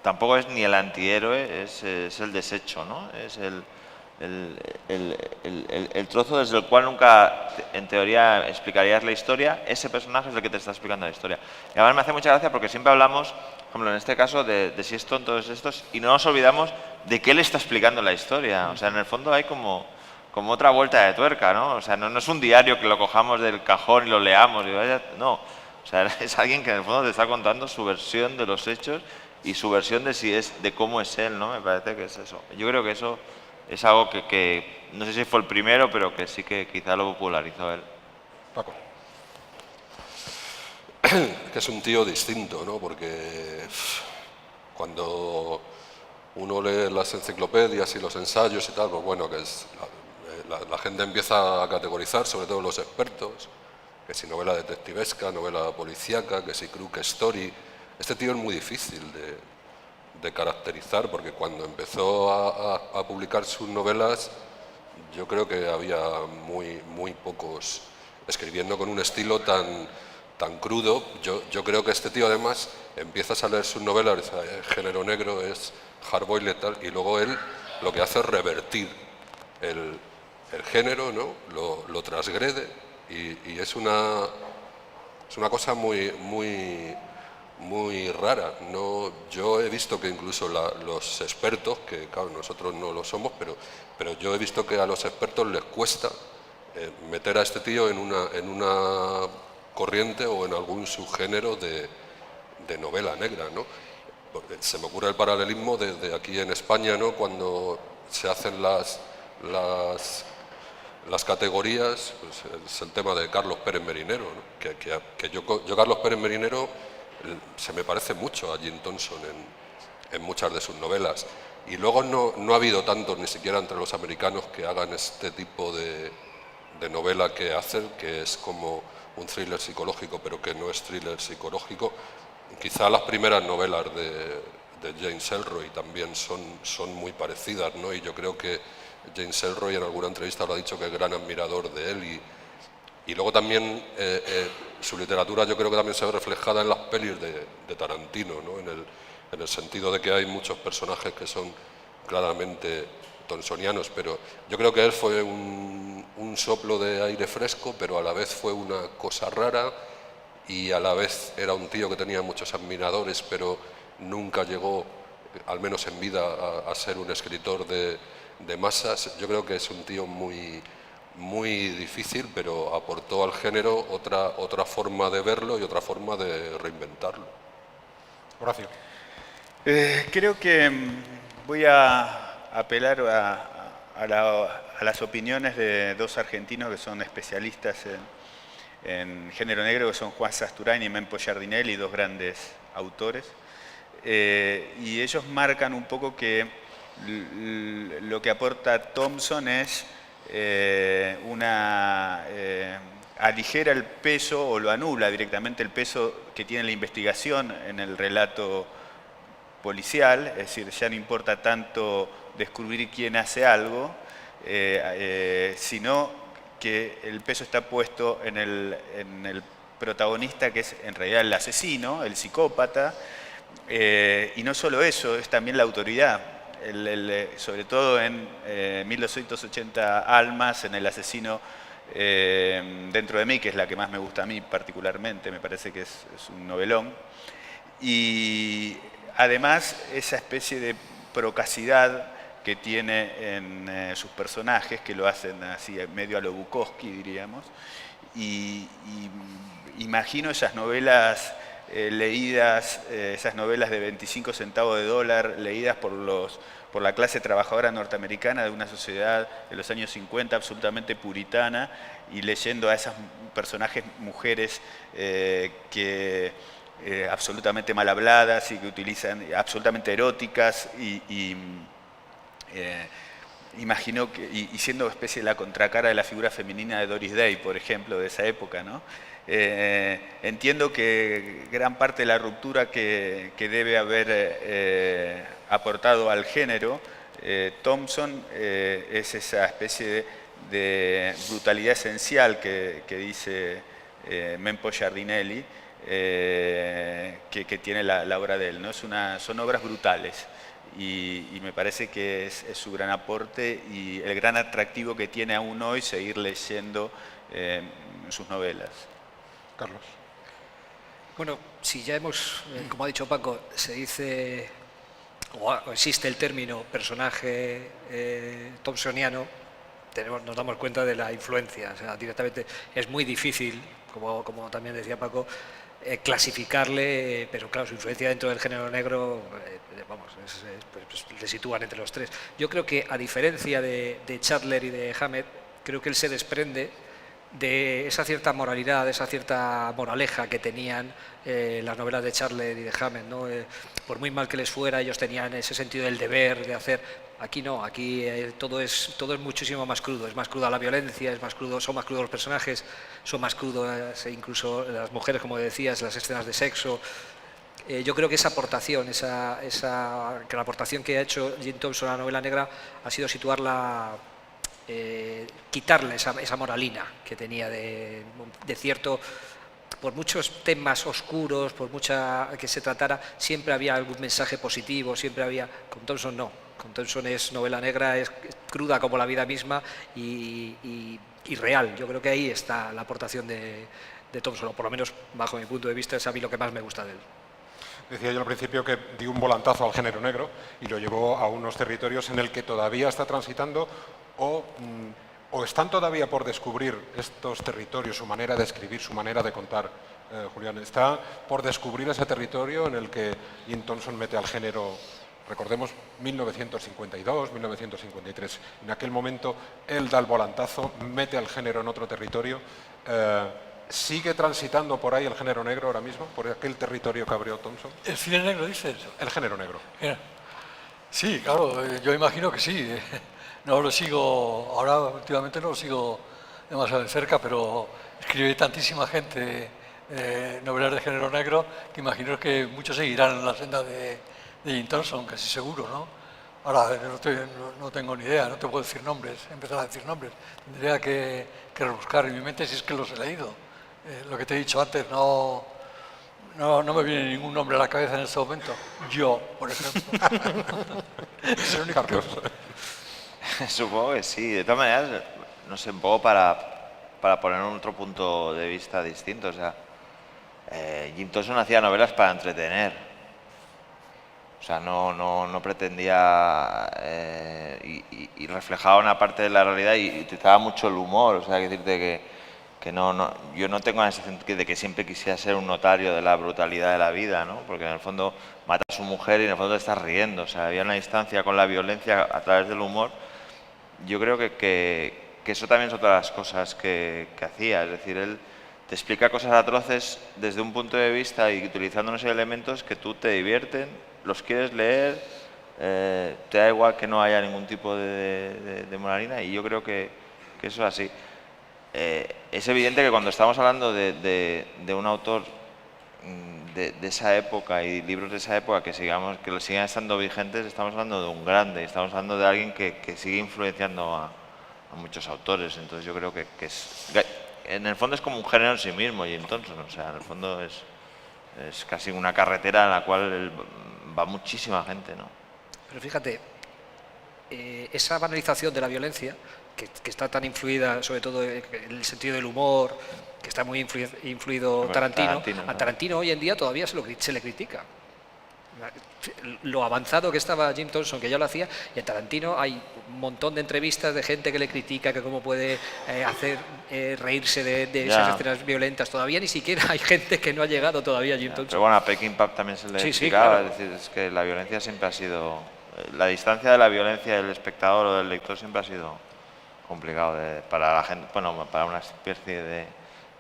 Speaker 3: tampoco es ni el antihéroe, es el desecho, ¿no? Es el trozo desde el cual nunca, en teoría, explicarías la historia, ese personaje es el que te está explicando la historia. Y además me hace mucha gracia porque siempre hablamos, por ejemplo, en este caso, de si es tonto todos estos, y no nos olvidamos de que él está explicando la historia. O sea, en el fondo hay como otra vuelta de tuerca, ¿no? O sea, no es un diario que lo cojamos del cajón y lo leamos, y vaya, no. O sea, es alguien que en el fondo te está contando su versión de los hechos y su versión de cómo es él, ¿no? Me parece que es eso. Yo creo que eso es algo que no sé si fue el primero, pero que sí que quizá lo popularizó él.
Speaker 1: Paco.
Speaker 4: Que es un tío distinto, ¿no? Porque cuando uno lee las enciclopedias y los ensayos y tal, pues bueno, que es la gente empieza a categorizar, sobre todo los expertos, que si novela detectivesca, novela policíaca, que si crook story. Este tío es muy difícil de caracterizar, porque cuando empezó a publicar sus novelas, yo creo que había muy pocos escribiendo con un estilo tan crudo. Yo creo que este tío además empiezas a leer sus novelas, el género negro es hardboiled y tal, y luego él lo que hace es revertir el género, ¿no? Lo transgrede y es una cosa muy rara. Yo he visto que incluso los expertos, que claro, nosotros no lo somos, pero yo he visto que a los expertos les cuesta meter a este tío en una corriente o en algún subgénero de novela negra, ¿no? Porque se me ocurre el paralelismo desde aquí en España, ¿no? Cuando se hacen las categorías, pues es el tema de Carlos Pérez Merinero, ¿no? que yo Carlos Pérez Merinero se me parece mucho a Jim Thompson en muchas de sus novelas. Y luego no ha habido tantos, ni siquiera entre los americanos, que hagan este tipo de novela que hacen, que es como un thriller psicológico, pero que no es thriller psicológico. Quizá las primeras novelas de James Ellroy también son muy parecidas, ¿no? Y yo creo que James Ellroy en alguna entrevista lo ha dicho, que es gran admirador de él. Y luego también su literatura yo creo que también se ve reflejada en las pelis de Tarantino, ¿no? En el sentido de que hay muchos personajes que son claramente thompsonianos, pero yo creo que él fue un soplo de aire fresco, pero a la vez fue una cosa rara, y a la vez era un tío que tenía muchos admiradores, pero nunca llegó, al menos en vida, a ser un escritor de masas. Yo creo que es un tío muy difícil, pero aportó al género otra forma de verlo y otra forma de reinventarlo.
Speaker 1: Horacio.
Speaker 5: Creo que voy a apelar a las opiniones de dos argentinos que son especialistas en género negro, que son Juan Sasturán y Mempo Giardinelli, dos grandes autores. Y ellos marcan un poco que lo que aporta Thompson es aligera el peso o lo anula directamente el peso que tiene la investigación en el relato policial, es decir, ya no importa tanto descubrir quién hace algo, sino que el peso está puesto en el protagonista, que es en realidad el asesino, el psicópata, y no solo eso, es también la autoridad. Sobre todo en 1280 Almas, en El asesino dentro de mí, que es la que más me gusta a mí particularmente, me parece que es un novelón. Y además esa especie de procacidad que tiene en sus personajes, que lo hacen así medio a lo Bukowski, diríamos. Y imagino esas novelas leídas, esas novelas de 25 centavos de dólar, leídas por la clase trabajadora norteamericana de una sociedad de los años 50 absolutamente puritana, y leyendo a esas personajes mujeres absolutamente mal habladas y que utilizan, absolutamente eróticas, imagino que, y siendo especie de la contracara de la figura femenina de Doris Day, por ejemplo, de esa época, ¿no? Entiendo que gran parte de la ruptura que debe haber aportado al género Thompson es esa especie de brutalidad esencial que dice Mempo Giardinelli, que tiene la obra de él, ¿no? Son obras brutales. y me parece que es su gran aporte y el gran atractivo que tiene aún hoy seguir leyendo sus novelas.
Speaker 1: Carlos.
Speaker 6: Bueno, si ya hemos, como ha dicho Paco, se dice, o existe el término personaje thompsoniano, nos damos cuenta de la influencia. O sea, directamente es muy difícil, como también decía Paco, clasificarle, pero claro, su influencia dentro del género negro, vamos, pues, le sitúan entre los tres. Yo creo que, a diferencia de Chandler y de Hammett, creo que él se desprende de esa cierta moralidad, de esa cierta moraleja que tenían las novelas de Chandler y de Hammett, ¿no? Por muy mal que les fuera, ellos tenían ese sentido del deber, de hacer. Aquí no, aquí todo es muchísimo más crudo, es más cruda la violencia, son más crudos los personajes, son más crudas incluso las mujeres, como decías, las escenas de sexo. Yo creo que esa aportación, que la aportación que ha hecho Jim Thompson a la novela negra ha sido situarla, quitarle esa moralina que tenía de cierto, por muchos temas oscuros, por mucha que se tratara, siempre había algún mensaje positivo, siempre había. Con Thompson no. Con Thompson es novela negra, es cruda como la vida misma y real. Yo creo que ahí está la aportación de Thompson, o por lo menos bajo mi punto de vista es a mí lo que más me gusta de él.
Speaker 1: Decía yo al principio que dio un volantazo al género negro y lo llevó a unos territorios en el que todavía está transitando o están todavía por descubrir estos territorios, su manera de escribir, su manera de contar. Julián, está por descubrir ese territorio en el que Jim Thompson mete al género. Recordemos 1952, 1953. En aquel momento él da el volantazo, mete al género en otro territorio. ¿Sigue transitando por ahí el género negro ahora mismo, por aquel territorio que abrió Thompson?
Speaker 2: ¿El cine negro dices?
Speaker 1: El género negro.
Speaker 2: Sí, claro, yo imagino que sí. No lo sigo, ahora últimamente no lo sigo demasiado de cerca, pero escribe tantísima gente novelas de género negro que imagino que muchos seguirán en la senda de Jim Thompson, casi seguro, ¿no? Ahora no tengo ni idea, no te puedo decir nombres, empezar a decir nombres. Tendría que rebuscar en mi mente si es que los he leído. Lo que te he dicho antes, no me viene ningún nombre a la cabeza en este momento. Yo, por ejemplo. Es el único
Speaker 1: Carlos.
Speaker 3: Supongo que sí. De todas maneras, no sé, un poco para poner un otro punto de vista distinto. O sea, Jim Thompson hacía novelas para entretener. O sea, no pretendía y reflejaba una parte de la realidad y utilizaba mucho el humor. O sea, hay que decirte que yo no tengo la sensación de que siempre quisiera ser un notario de la brutalidad de la vida, ¿no? Porque en el fondo mata a su mujer y en el fondo te estás riendo. O sea, había una distancia con la violencia a través del humor. Yo creo que eso también es otra de las cosas que hacía. Es decir, él te explica cosas atroces desde un punto de vista y utilizando unos elementos que tú te divierten, los quieres leer, te da igual que no haya ningún tipo de moralina, y yo creo que eso es así. Es evidente que cuando estamos hablando de un autor de esa época y libros de esa época que lo sigan estando vigentes, estamos hablando de un grande, estamos hablando de alguien que sigue influenciando a muchos autores. Entonces yo creo que en el fondo es como un género en sí mismo, Jim Thompson. O sea, en el fondo es casi una carretera en la cual va muchísima gente, ¿no?
Speaker 6: Pero fíjate, esa banalización de la violencia, que está tan influida, sobre todo en el sentido del humor, que está muy influido Tarantino, a Tarantino hoy en día todavía se le critica. Lo avanzado que estaba Jim Thompson, que ya lo hacía, y a Tarantino hay un montón de entrevistas de gente que le critica, que cómo puede hacer reírse de esas escenas violentas. Todavía ni siquiera hay gente que no ha llegado todavía a Jim Thompson.
Speaker 3: Pero bueno, a Peckinpah también se le criticaba,
Speaker 6: claro.
Speaker 3: Es decir, es que la violencia siempre ha sido... La distancia de la violencia del espectador o del lector siempre ha sido complicado para la gente, bueno, para una especie de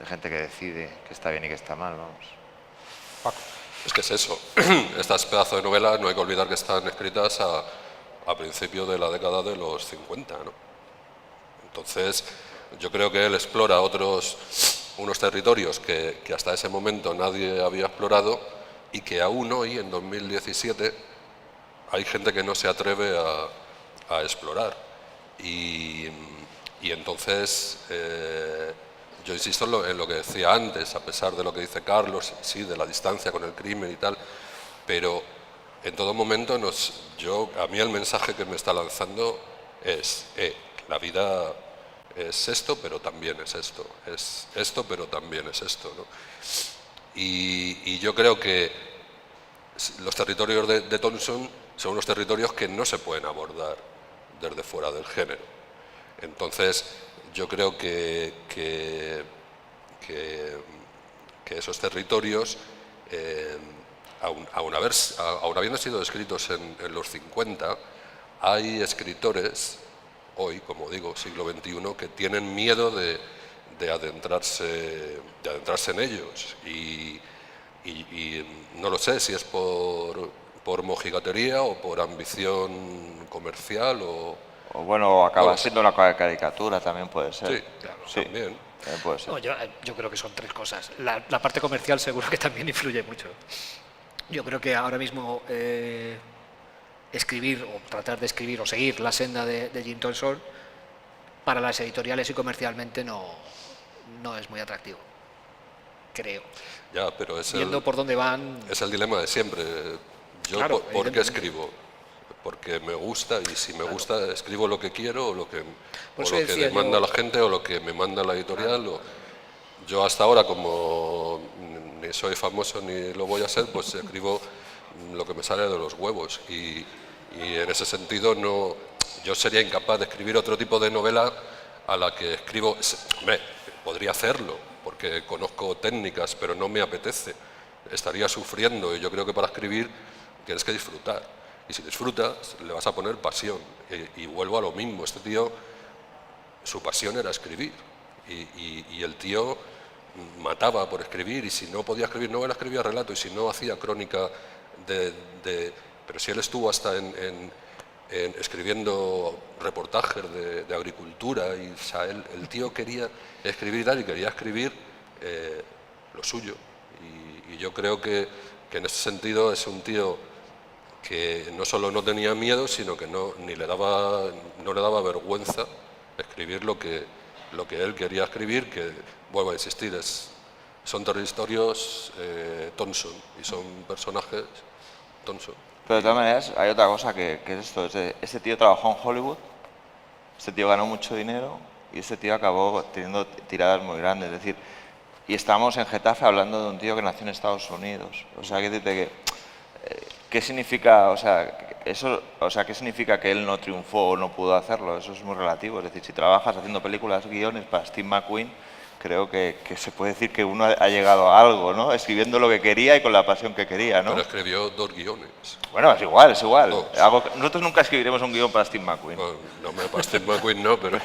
Speaker 3: gente que decide que está bien y que está mal, vamos.
Speaker 1: Paco.
Speaker 4: Es que es eso. Estas pedazos de novelas no hay que olvidar que están escritas a principios de la década de los 50, ¿no? Entonces, yo creo que él explora unos territorios que hasta ese momento nadie había explorado y que aún hoy, en 2017, hay gente que no se atreve a explorar. Y entonces, yo insisto en lo que decía antes, a pesar de lo que dice Carlos, sí, de la distancia con el crimen y tal, pero en todo momento a mí el mensaje que me está lanzando es, la vida es esto, pero también es esto, es esto, pero también es esto, ¿no? Y yo creo que los territorios de Thompson son unos territorios que no se pueden abordar desde fuera del género. Entonces, yo creo que esos territorios, aun habiendo sido escritos en los 50, hay escritores hoy, como digo, siglo XXI, que tienen miedo de adentrarse en ellos. Y no lo sé si es por mojigatería o por ambición comercial o
Speaker 3: bueno, acaba
Speaker 4: no,
Speaker 3: siendo una caricatura, también puede ser.
Speaker 4: sí,
Speaker 3: Sí,
Speaker 4: también.
Speaker 3: también puede ser.
Speaker 6: No, yo creo que son tres cosas. La parte comercial seguro que también influye mucho. Yo creo que ahora mismo escribir o tratar de escribir o seguir la senda de Jim Thompson para las editoriales y comercialmente no es muy atractivo, creo.
Speaker 4: Ya, pero
Speaker 6: Viendo por dónde van...
Speaker 4: es el dilema de siempre. Yo,
Speaker 6: Claro,
Speaker 4: ¿por qué
Speaker 6: evidentemente.
Speaker 4: escribo? Porque me gusta, y si me gusta, escribo lo que quiero o lo que
Speaker 6: Por eso decía
Speaker 4: demanda
Speaker 6: yo-
Speaker 4: la gente o lo que me manda la editorial. Yo hasta ahora, como ni soy famoso ni lo voy a ser, pues escribo lo que me sale de los huevos. Y en ese sentido yo sería incapaz de escribir otro tipo de novela a la que escribo. Hombre, podría hacerlo, porque conozco técnicas, pero no me apetece. Estaría sufriendo, y yo creo que para escribir tienes que disfrutar. Y si disfrutas, le vas a poner pasión. Y vuelvo a lo mismo, este tío, su pasión era escribir. Y el tío mataba por escribir, y si no podía escribir novela, escribía relato, y si no, hacía crónica pero si él estuvo hasta en escribiendo reportajes de agricultura, y o sea, el tío quería escribir tal, y quería escribir lo suyo. Y yo creo que en ese sentido es un tío que no solo no tenía miedo, sino que no le daba vergüenza escribir lo que él quería escribir, que, vuelvo a insistir, son territorios Thompson, y son personajes Thompson.
Speaker 3: Pero de todas maneras, hay otra cosa que es esto. Este tío trabajó en Hollywood, este tío ganó mucho dinero y este tío acabó teniendo tiradas muy grandes. Es decir, y estamos en Getafe hablando de un tío que nació en Estados Unidos. O sea, que decirte que... ¿Qué significa, qué significa que él no triunfó o no pudo hacerlo? Eso es muy relativo. Es decir, si trabajas haciendo películas, guiones para Steve McQueen, creo que se puede decir que uno ha llegado a algo, ¿no? Escribiendo lo que quería y con la pasión que quería, ¿no?
Speaker 4: Pero escribió 2 guiones.
Speaker 3: Bueno, es igual, es igual.
Speaker 4: Dos.
Speaker 3: Nosotros nunca escribiremos un guión para Steve McQueen.
Speaker 4: No me para Steve McQueen, no, pero...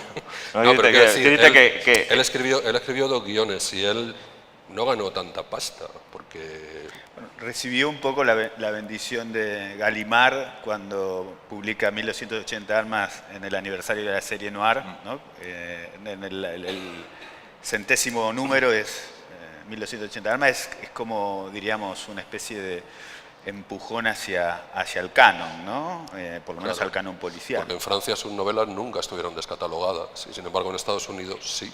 Speaker 3: No,
Speaker 4: no, pero quiero decir,
Speaker 3: que
Speaker 4: él escribió 2 guiones y él no ganó tanta pasta, porque...
Speaker 5: Bueno, recibió un poco la bendición de Gallimard cuando publica 1280 armas en el aniversario de la serie Noir, ¿no? En el 100º número es 1280 armas, es como, diríamos, una especie de empujón hacia el canon, ¿no? Por lo menos
Speaker 4: Claro,
Speaker 5: al canon policial.
Speaker 4: Porque en Francia sus novelas nunca estuvieron descatalogadas, y sin embargo en Estados Unidos sí.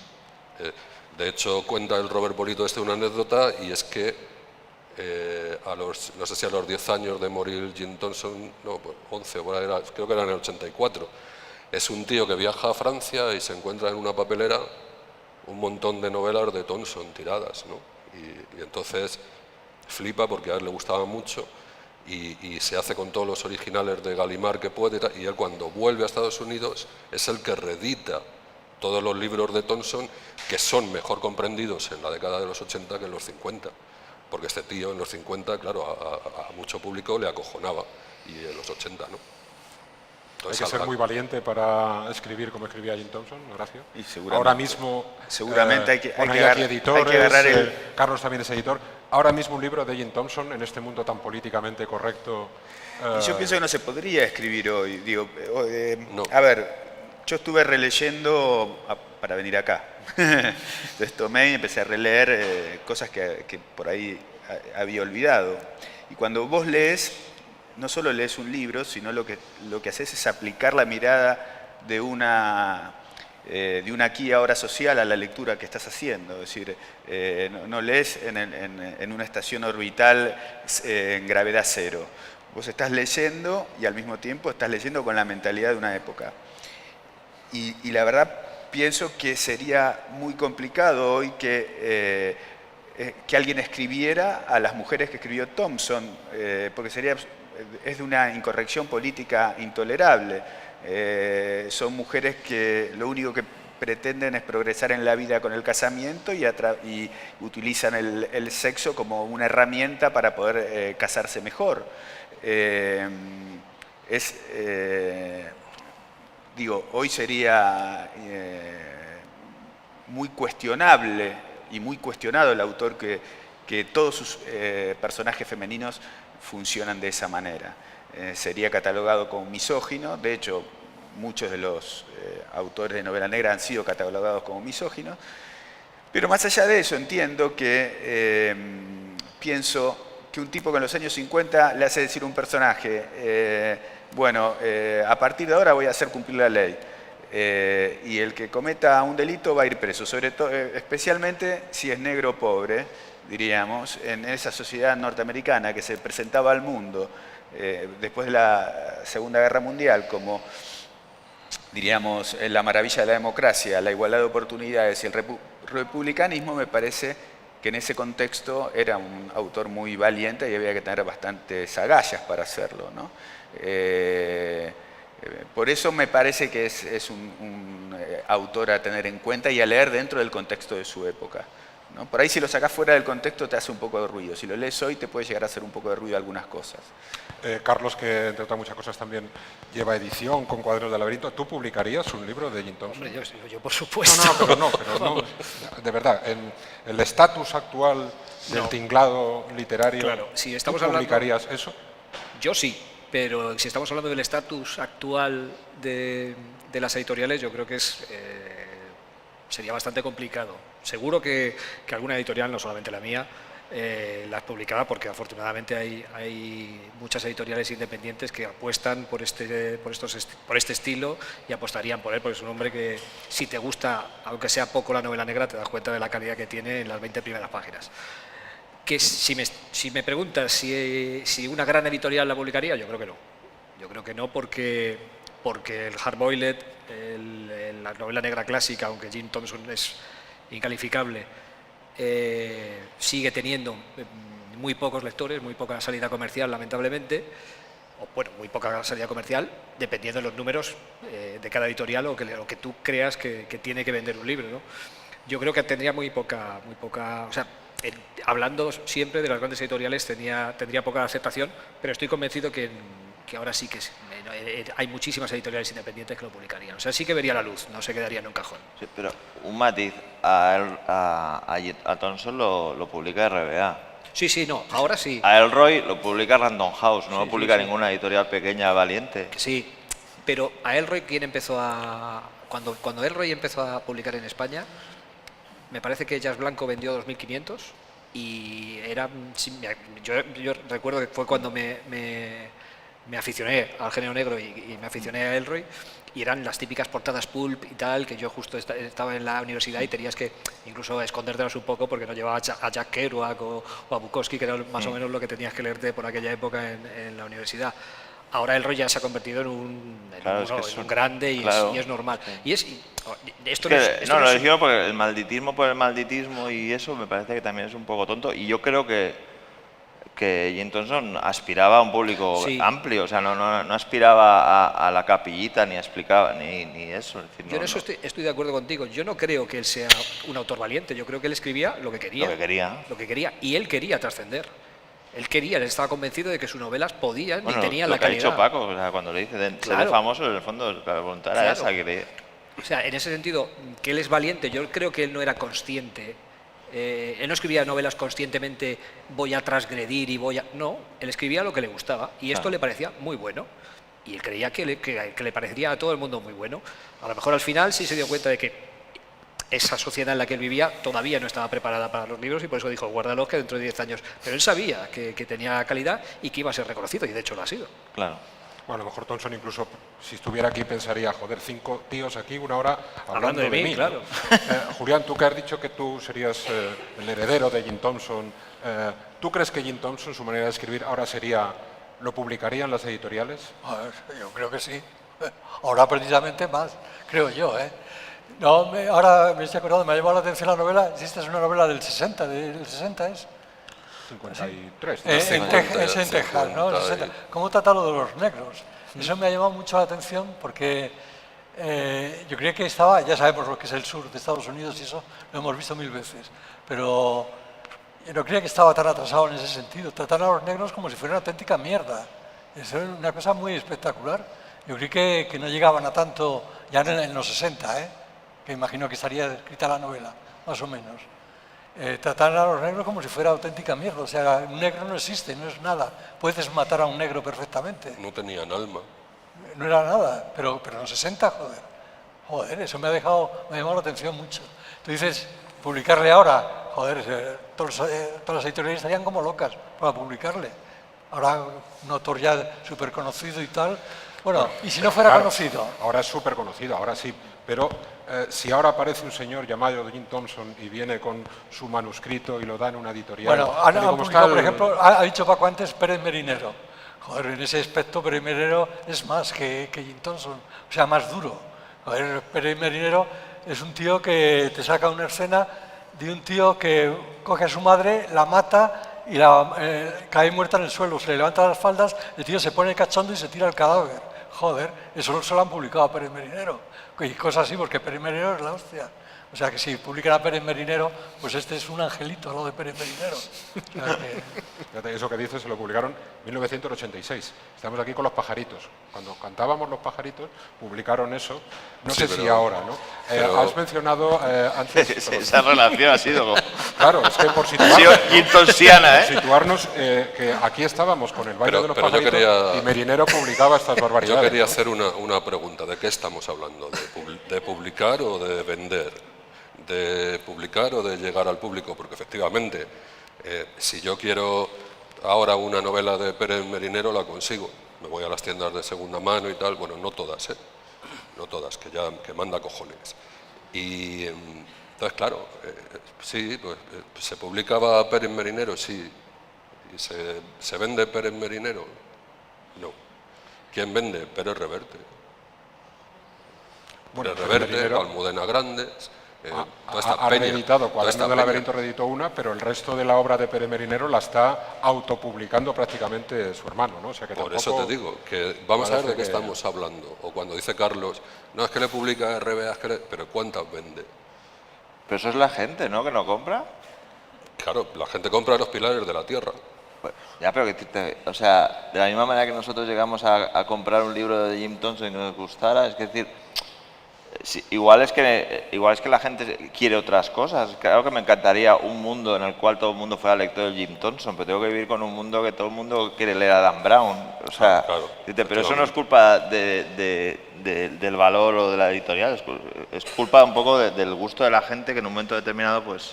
Speaker 4: De hecho, cuenta el Robert Bolito una anécdota, y es que no sé si a los 10 años de morir Jim Thompson, no, pues 11, creo que era en el 84, es un tío que viaja a Francia y se encuentra en una papelera un montón de novelas de Thompson tiradas, ¿no? Y entonces flipa porque a él le gustaba mucho, y se hace con todos los originales de Gallimard que puede, y él cuando vuelve a Estados Unidos es el que reedita todos los libros de Thompson, que son mejor comprendidos en la década de los 80 que en los 50, porque este tío en los 50, claro, a mucho público le acojonaba, y en los 80 no.
Speaker 1: Hay que ser muy valiente para escribir como escribía Jim Thompson, Horacio.
Speaker 5: Y seguramente.
Speaker 1: Ahora mismo,
Speaker 5: Seguramente hay que
Speaker 1: aquí
Speaker 5: agarrar-
Speaker 1: editores,
Speaker 5: hay que agarrar el-
Speaker 1: Carlos también es editor. Ahora mismo un libro de Jim Thompson, en este mundo tan políticamente correcto.
Speaker 5: Y yo pienso que no se podría escribir hoy. Digo,
Speaker 4: No.
Speaker 5: a ver, yo estuve releyendo para venir acá. Entonces tomé y empecé a releer cosas que por ahí había olvidado. Y cuando vos lees, no solo lees un libro, sino lo que haces es aplicar la mirada de una aquí y ahora social a la lectura que estás haciendo. Es decir, no lees en una estación orbital en gravedad cero. Vos estás leyendo y al mismo tiempo estás leyendo con la mentalidad de una época. Y la verdad pienso que sería muy complicado hoy que alguien escribiera a las mujeres que escribió Thompson, porque es de una incorrección política intolerable. Son mujeres que lo único que pretenden es progresar en la vida con el casamiento y utilizan el sexo como una herramienta para poder casarse mejor. Hoy sería muy cuestionable y muy cuestionado el autor que todos sus personajes femeninos funcionan de esa manera. Sería catalogado como misógino. De hecho, muchos de los autores de novela negra han sido catalogados como misóginos. Pero más allá de eso, entiendo que pienso que un tipo que en los años 50 le hace decir a un personaje, a partir de ahora voy a hacer cumplir la ley. Y el que cometa un delito va a ir preso, sobre todo, especialmente si es negro o pobre, diríamos, en esa sociedad norteamericana que se presentaba al mundo después de la Segunda Guerra Mundial como, diríamos, la maravilla de la democracia, la igualdad de oportunidades y el republicanismo. Me parece que en ese contexto era un autor muy valiente y había que tener bastantes agallas para hacerlo, ¿no? Por eso me parece que es un autor a tener en cuenta y a leer dentro del contexto de su época, ¿no? Por ahí si lo sacás fuera del contexto te hace un poco de ruido. Si lo lees hoy te puede llegar a hacer un poco de ruido algunas cosas.
Speaker 1: Carlos, que entre otras muchas cosas también lleva edición con Cuadernos del Laberinto, ¿tú publicarías un libro de Jim Thompson?
Speaker 6: Hombre, yo por supuesto.
Speaker 1: Pero no, de verdad, en el estatus actual del tinglado literario,
Speaker 6: claro, si estamos
Speaker 1: ¿tú publicarías
Speaker 6: hablando,
Speaker 1: eso?
Speaker 6: Yo sí, pero si estamos hablando del estatus actual de las editoriales, yo creo que sería bastante complicado. Seguro que alguna editorial, no solamente la mía, las publicaba, porque afortunadamente hay muchas editoriales independientes que apuestan por este estilo y apostarían por él, porque es un hombre que, si te gusta, aunque sea poco la novela negra, te das cuenta de la calidad que tiene en las 20 primeras páginas. Que si me preguntas si una gran editorial la publicaría, yo creo que no. Yo creo que no, porque el hardboiled, la novela negra clásica, aunque Jim Thompson es incalificable, sigue teniendo muy pocos lectores, muy poca salida comercial, lamentablemente, o bueno, muy poca salida comercial, dependiendo de los números de cada editorial o que tú creas que tiene que vender un libro, ¿no? Yo creo que tendría muy poca, o sea, hablando siempre de las grandes editoriales, tendría poca aceptación, pero estoy convencido que ahora sí que hay muchísimas editoriales independientes que lo publicarían. O sea, sí que vería la luz, no se quedaría en un cajón.
Speaker 3: Sí, pero un matiz, a Thompson lo publica RBA.
Speaker 6: Sí, no, ahora sí.
Speaker 3: A Elroy lo publica Random House, no
Speaker 6: Sí,
Speaker 3: lo publica
Speaker 6: sí.
Speaker 3: ninguna editorial pequeña valiente.
Speaker 6: Sí, pero a Elroy, cuando Elroy empezó a publicar en España, me parece que Jazz Blanco vendió 2.500 y yo recuerdo que fue cuando me aficioné al género negro y me aficioné a Elroy, y eran las típicas portadas pulp y tal, que yo justo estaba en la universidad y tenías que incluso escondértelas un poco porque no llevaba a Jack Kerouac o a Bukowski, que era más o menos lo que tenías que leerte por aquella época en la universidad. Ahora Elroy ya se ha convertido en un grande y,
Speaker 3: claro,
Speaker 6: es normal.
Speaker 3: sí.
Speaker 6: Lo
Speaker 3: digo porque el malditismo por el malditismo y eso me parece que también es un poco tonto, y yo creo que Jim Thompson aspiraba a un público amplio, o sea, no aspiraba a la capillita, ni explicaba, ni eso. Es decir,
Speaker 6: yo en eso estoy de acuerdo contigo. Yo no creo que él sea un autor valiente, yo creo que él escribía lo que quería. Lo que quería, y él quería trascender. Él estaba convencido de que sus novelas podían y tenían la calidad.
Speaker 3: Lo que ha dicho Paco, o sea, cuando le dice ser famoso, en el fondo la voluntad era esa.
Speaker 6: O sea, en ese sentido, que él es valiente, yo creo que él no era consciente. Él no escribía novelas conscientemente, voy a transgredir y No, él escribía lo que le gustaba y esto le parecía muy bueno. Y él creía que le parecería a todo el mundo muy bueno. A lo mejor al final sí se dio cuenta de que esa sociedad en la que él vivía todavía no estaba preparada para los libros y por eso dijo, guárdalos que dentro de 10 años. Pero él sabía que tenía calidad y que iba a ser reconocido, y de hecho lo ha sido.
Speaker 3: Claro.
Speaker 1: Bueno, a lo mejor Thompson incluso, si estuviera aquí, pensaría, joder, 5 tíos aquí, 1 hora hablando de mí,
Speaker 6: claro.
Speaker 1: Julián, tú que has dicho que tú serías el heredero de Jim Thompson, ¿tú crees que Jim Thompson, su manera de escribir, ahora sería ¿lo publicarían las editoriales?
Speaker 2: A ver, yo creo que sí. Ahora precisamente más, creo yo, ¿eh? No, ahora me estoy acordando, me ha llamado la atención la novela. Esta es una novela del 60, ¿del 60 es?
Speaker 1: 53.
Speaker 2: Es en Texas, ¿no? 60. ¿Cómo trata lo de los negros? Eso me ha llamado mucho la atención porque yo creía que estaba, ya sabemos lo que es el sur de Estados Unidos y eso lo hemos visto 1000 veces, pero yo no creía que estaba tan atrasado en ese sentido. Tratan a los negros como si fuera una auténtica mierda. Eso es una cosa muy espectacular. Yo creí que no llegaban a tanto ya en los 60, ¿eh? Que imagino que estaría escrita la novela, más o menos. Tratan a los negros como si fuera auténtica mierda. O sea, un negro no existe, no es nada. Puedes matar a un negro perfectamente.
Speaker 4: No tenían alma.
Speaker 2: No era nada, pero en los 60, joder. Joder, eso me ha llamado la atención mucho. Tú dices, publicarle ahora, joder, todas las editoriales estarían como locas para publicarle. Ahora un autor ya súper conocido y tal. Bueno, y si no fuera
Speaker 1: Claro,
Speaker 2: conocido.
Speaker 1: Ahora es súper conocido, ahora sí, pero si ahora aparece un señor llamado Jim Thompson y viene con su manuscrito y lo da en una editorial...
Speaker 2: Bueno, han
Speaker 1: ¿cómo
Speaker 2: publicado,
Speaker 1: está
Speaker 2: por ejemplo, ha dicho Paco antes Pérez Merinero. Joder, en ese aspecto Pérez Merinero es más que Jim Thompson, o sea, más duro. Joder, Pérez Merinero es un tío que te saca una escena de un tío que coge a su madre, la mata y cae muerta en el suelo, se le levantan las faldas, el tío se pone cachondo y se tira el cadáver. Joder, eso se lo han publicado a Pérez Merinero. Y cosas así, porque Pérez Merinero es la hostia. O sea que si publican a Pérez Merinero, pues este es un angelito, lo de Pérez Merinero. O sea que...
Speaker 1: Fíjate, eso que dices se lo publicaron en 1986. Estamos aquí con Los Pajaritos. Cuando cantábamos Los Pajaritos, publicaron eso. No
Speaker 4: Sí,
Speaker 1: sé si
Speaker 4: pero-
Speaker 1: ahora, ¿no?
Speaker 4: pero-
Speaker 1: Has mencionado antes...
Speaker 5: Esa relación ha sido como...
Speaker 1: Claro, es que por
Speaker 5: Ha sido Gintosiana, ¿eh?
Speaker 1: situarnos que aquí estábamos con el baile
Speaker 4: Pero-
Speaker 1: de los
Speaker 4: pero yo
Speaker 1: pajaritos
Speaker 4: quería-
Speaker 1: y Merinero publicaba estas barbaridades.
Speaker 4: Yo quería
Speaker 1: ¿no?
Speaker 4: hacer una pregunta. ¿De qué estamos hablando? ¿De publicar o de vender? ¿De publicar o de llegar al público? Porque efectivamente, si yo quiero ahora una novela de Pérez Merinero, la consigo. Me voy a las tiendas de segunda mano y tal. Bueno, no todas, no todas, que manda cojones. Y entonces, claro, sí, pues se publicaba Pérez Merinero, sí. ¿Y se vende Pérez Merinero? No. ¿Quién vende? Pérez Reverte.
Speaker 1: Bueno,
Speaker 4: Pérez Reverte,
Speaker 1: Merinero
Speaker 4: Almudena Grandes, toda esta
Speaker 1: ha
Speaker 4: peña,
Speaker 1: reeditado
Speaker 4: toda
Speaker 1: Cuaderno
Speaker 4: esta
Speaker 1: del
Speaker 4: peña.
Speaker 1: laberinto, reeditó una, pero el resto de la obra de Pérez Merinero la está autopublicando prácticamente su hermano, ¿no? O sea que
Speaker 4: Por
Speaker 1: tampoco
Speaker 4: eso te digo, que vamos a ver de qué
Speaker 1: parece que-
Speaker 4: estamos hablando. O cuando dice Carlos, no, es que le publica RBA, pero ¿cuántas vende?
Speaker 3: Pero eso es la gente, ¿no? Que no compra.
Speaker 4: Claro, la gente compra los pilares de la tierra.
Speaker 3: Pues, ya, pero o sea, de la misma manera que nosotros llegamos a comprar un libro de Jim Thompson que nos gustara, es decir, sí, igual es que la gente quiere otras cosas. Claro que me encantaría un mundo en el cual todo el mundo fuera lector de Jim Thompson, pero tengo que vivir con un mundo que todo el mundo quiere leer a Dan Brown. O sea,
Speaker 4: Claro,
Speaker 3: pero eso no es culpa del valor o de la editorial, es culpa un poco del gusto de la gente que en un momento determinado, pues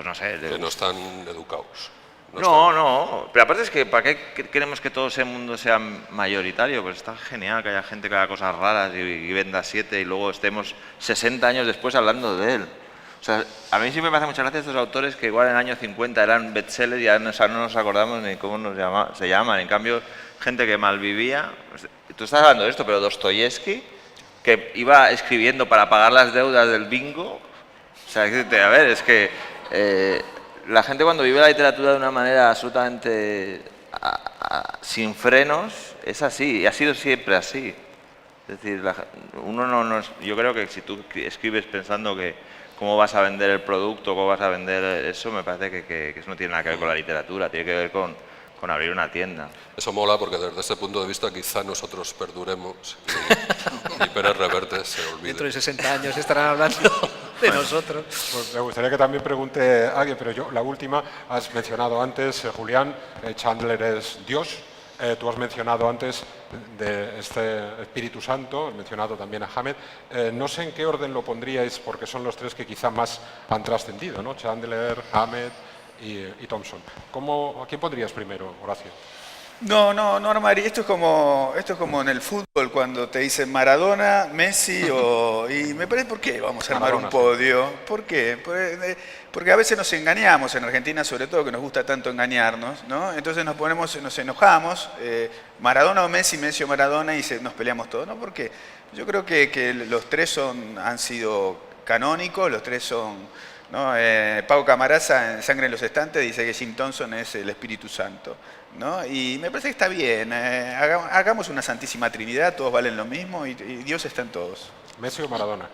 Speaker 3: no sé.
Speaker 4: Que no están educados.
Speaker 3: No, pero aparte es que ¿para qué queremos que todo ese mundo sea mayoritario? Pues está genial que haya gente que haga cosas raras y venda 7 y luego estemos 60 años después hablando de él. O sea, a mí siempre me hace mucha gracia estos autores que igual en el año 50 eran bestsellers y ya no nos acordamos ni cómo se llaman. En cambio, gente que malvivía... Tú estás hablando de esto, pero Dostoyevsky, que iba escribiendo para pagar las deudas del bingo... O sea, a ver, es que... la gente cuando vive la literatura de una manera absolutamente sin frenos es así, y ha sido siempre así. Es decir, yo creo que si tú escribes pensando que cómo vas a vender el producto, cómo vas a vender eso, me parece que eso no tiene nada que ver con la literatura, tiene que ver con abrir una tienda.
Speaker 4: Eso mola porque desde ese punto de vista quizá nosotros perduremos y Pérez Reverte se olvide.
Speaker 6: Dentro de 60 años estarán hablando de nosotros.
Speaker 1: Pues me gustaría que también pregunte a alguien, pero yo, la última, has mencionado antes, Julián, Chandler es Dios. Tú has mencionado antes de este Espíritu Santo, has mencionado también a Hamed. No sé en qué orden lo pondríais, porque son los tres que quizá más han trascendido, ¿no? Chandler, Hamed y Thompson. ¿A quién pondrías primero, Horacio?
Speaker 5: No armaría. Esto es como en el fútbol cuando te dicen Maradona, Messi y me parece, ¿por qué vamos a armar
Speaker 1: Maradona,
Speaker 5: un podio? ¿Por qué? Porque a veces nos engañamos, en Argentina sobre todo, que nos gusta tanto engañarnos, ¿no? Entonces nos enojamos, Maradona o Messi, Messi o Maradona, y nos peleamos todos, ¿no? Porque yo creo que los tres han sido canónicos, los tres son, ¿no? Pau Camarasa en Sangre en los Estantes dice que Jim Thompson es el Espíritu Santo, ¿no? Y me parece que está bien, hagamos una santísima trinidad, todos valen lo mismo y Dios está en todos.
Speaker 1: ¿Messi o Maradona?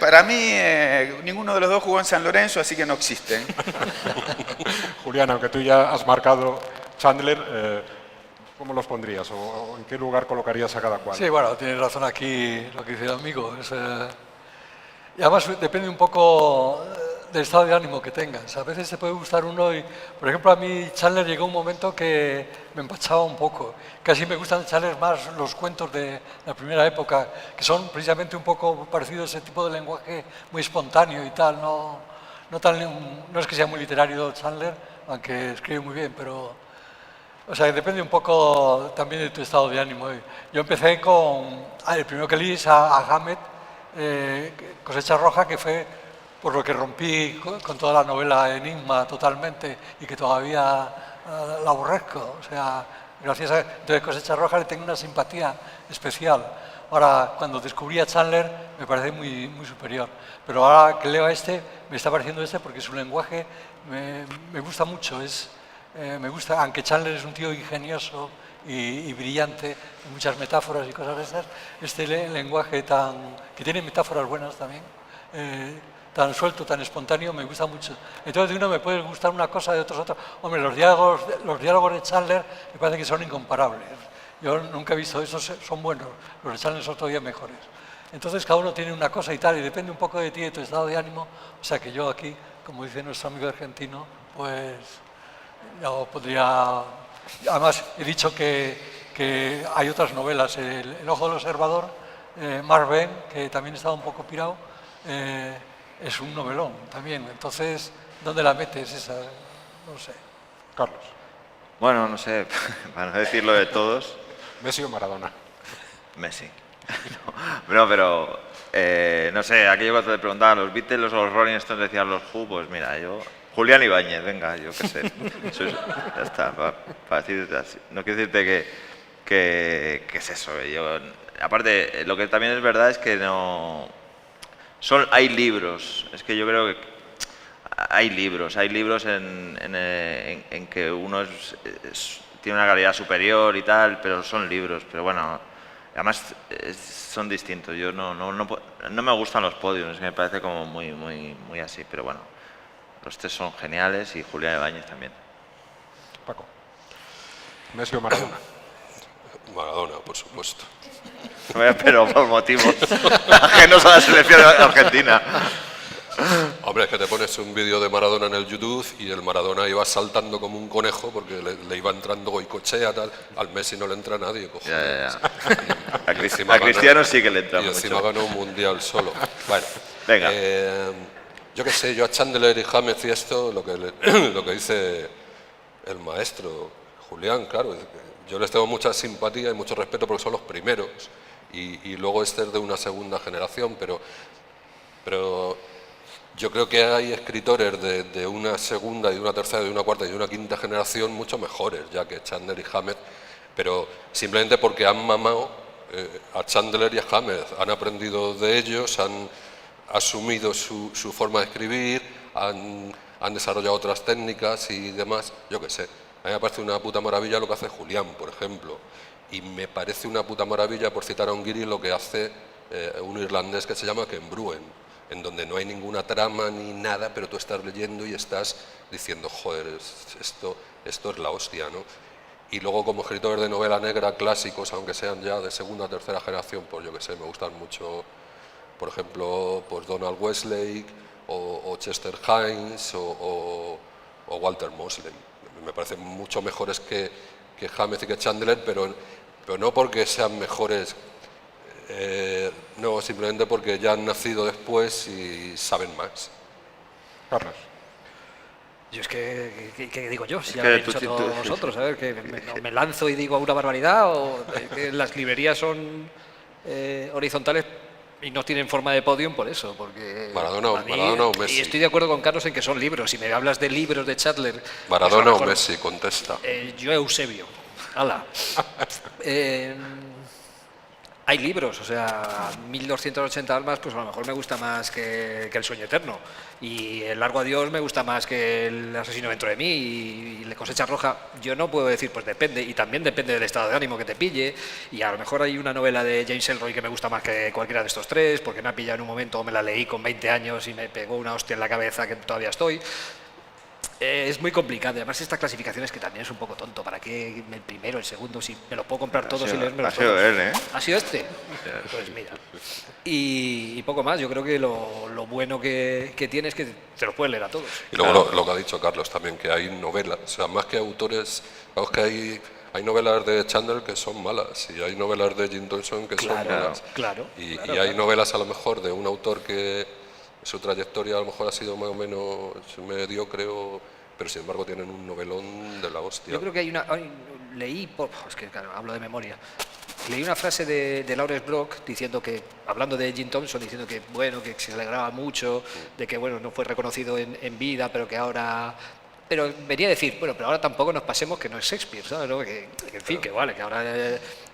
Speaker 5: Para mí, ninguno de los dos jugó en San Lorenzo, así que no existen.
Speaker 1: Julián, aunque tú ya has marcado Chandler, ¿cómo los pondrías o en qué lugar colocarías a cada cual?
Speaker 2: Sí, bueno, tienes razón aquí lo que dice el amigo. Y además depende un poco del estado de ánimo que tengas. A veces te puede gustar uno y, por ejemplo, a mí Chandler llegó un momento que me empachaba un poco. Casi me gustan de Chandler más los cuentos de la primera época, que son precisamente un poco parecidos a ese tipo de lenguaje muy espontáneo y tal. No es que sea muy literario Chandler, aunque escribe muy bien, pero... O sea, depende un poco también de tu estado de ánimo. Yo empecé con... el primero que leí es a Hammett, Cosecha Roja, que fue por lo que rompí con toda la novela Enigma totalmente y que todavía la aborrezco. O sea, gracias a entonces Cosecha Roja le tengo una simpatía especial. Ahora, cuando descubrí a Chandler, me parece muy, muy superior. Pero ahora que leo a este, me está pareciendo porque su lenguaje me gusta mucho. Me gusta, aunque Chandler es un tío ingenioso y brillante, muchas metáforas y cosas de esas, este lenguaje que tiene metáforas buenas también, tan suelto, tan espontáneo, me gusta mucho. Entonces de uno me puede gustar una cosa, de otros otra. Hombre, los diálogos de Chandler me parece que son incomparables. Yo nunca he visto esos, son buenos, los de Chandler son todavía mejores. Entonces cada uno tiene una cosa y tal, y depende un poco de ti, de tu estado de ánimo. O sea que yo aquí, como dice nuestro amigo argentino, pues yo podría... Además, he dicho que hay otras novelas, El ojo del observador, Mark Twain, que también estaba un poco pirado, es un novelón también. Entonces, ¿dónde la metes esa? No sé.
Speaker 1: Carlos.
Speaker 3: Bueno, no sé, para no decirlo de todos,
Speaker 1: ¿Messi o Maradona?
Speaker 3: Messi. No, pero no sé, aquello cuando te preguntaban los Beatles o los Rolling Stones decían los Who, pues mira, yo... Julián Ibáñez, venga, yo qué sé. Ya está, para decirte así. No quiero decirte que es eso. Aparte, lo que también es verdad es que no... hay libros, es que yo creo que hay libros en que uno tiene una calidad superior y tal, pero son libros, pero bueno, además son distintos. Yo no me gustan los podios, me parece como muy así, pero bueno, los tres son geniales y Julián Ibáñez también.
Speaker 1: Paco. ¿Messi o Maradona?
Speaker 4: Maradona, por supuesto.
Speaker 3: Pero por motivos ajenos a la selección argentina.
Speaker 4: Hombre, es que te pones un vídeo de Maradona en el YouTube y el Maradona iba saltando como un conejo porque le iba entrando Goicoechea, tal. Al Messi no le entra nadie, cojones.
Speaker 3: A Cristiano sí que le entra
Speaker 4: y
Speaker 3: mucho.
Speaker 4: encima ganó un mundial solo. Bueno,
Speaker 3: venga.
Speaker 4: Yo qué sé, yo a Chandler y James y esto, lo que dice el maestro Julián, claro, yo les tengo mucha simpatía y mucho respeto porque son los primeros y luego este es de una segunda generación, pero yo creo que hay escritores de una segunda, y de una tercera, y de una cuarta y de una quinta generación mucho mejores ya que Chandler y Hammett, pero simplemente porque han mamado a Chandler y a Hammett, han aprendido de ellos, han asumido su forma de escribir, han desarrollado otras técnicas y demás, yo qué sé. A mí me parece una puta maravilla lo que hace Julián, por ejemplo, y me parece una puta maravilla, por citar a un guiri, lo que hace un irlandés que se llama Ken Bruen, en donde no hay ninguna trama ni nada, pero tú estás leyendo y estás diciendo, joder, esto es la hostia, ¿no? Y luego como escritores de novela negra clásicos, aunque sean ya de segunda o tercera generación, pues yo qué sé, me gustan mucho, por ejemplo, pues Donald Westlake o Chester Himes o Walter Mosley. Me parecen mucho mejores que Hammett y que Chandler, pero no porque sean mejores, no, simplemente porque ya han nacido después y saben más.
Speaker 1: Carlos.
Speaker 6: Yo es que digo yo, si
Speaker 3: Es
Speaker 6: ya
Speaker 3: que
Speaker 6: lo habéis
Speaker 3: tú-
Speaker 6: dicho
Speaker 3: tú-
Speaker 6: todos
Speaker 3: sí,
Speaker 6: vosotros,
Speaker 3: sí.
Speaker 6: a ver, que me lanzo y digo una barbaridad, o que las librerías son horizontales y no tienen forma de podium por eso, porque
Speaker 4: Maradona
Speaker 6: para mí-
Speaker 4: Maradona o Messi.
Speaker 6: y estoy de acuerdo con Carlos en que son libros. Si me hablas de libros de Chandler, pues a
Speaker 4: Maradona
Speaker 6: lo
Speaker 4: o
Speaker 6: mejor,
Speaker 4: Messi, contesta.
Speaker 6: yo Eusebio. Hala. Hay libros, o sea, 1280 almas, pues a lo mejor me gusta más que El sueño eterno. Y El largo adiós me gusta más que El asesino dentro de mí y La cosecha roja. Yo no puedo decir, pues depende, y también depende del estado de ánimo que te pille. Y a lo mejor hay una novela de James Ellroy que me gusta más que cualquiera de estos tres, porque me ha pillado en un momento, o me la leí con 20 años y me pegó una hostia en la cabeza que todavía estoy. Es muy complicado, además esta clasificación es que también es un poco tonto. ¿Para qué el primero, el segundo, si me lo puedo comprar todos y leérmelo
Speaker 3: Ha sido
Speaker 6: todos?
Speaker 3: él, ¿eh?
Speaker 6: ¿Ha sido este? Pues mira. Y poco más, yo creo que lo bueno que tiene es que te lo puedes leer a todos.
Speaker 4: Y luego lo que ha dicho Carlos también, que hay novelas, o sea, más que autores, vamos que hay novelas de Chandler que son malas y hay novelas de Jim Thompson que son malas.
Speaker 6: Claro.
Speaker 4: Y
Speaker 6: claro,
Speaker 4: hay novelas a lo mejor de un autor que su trayectoria a lo mejor ha sido más o menos mediocre, pero sin embargo tienen un novelón de la hostia.
Speaker 6: Yo creo que leí, es que claro, hablo de memoria, leí una frase de Lawrence Block diciendo que, hablando de Jim Thompson, diciendo que bueno, que se alegraba mucho de que bueno, no fue reconocido en vida, pero que ahora... Pero venía a decir, bueno, pero ahora tampoco nos pasemos que no es Shakespeare, ¿sabes? ¿No? Que en fin, que vale, que ahora...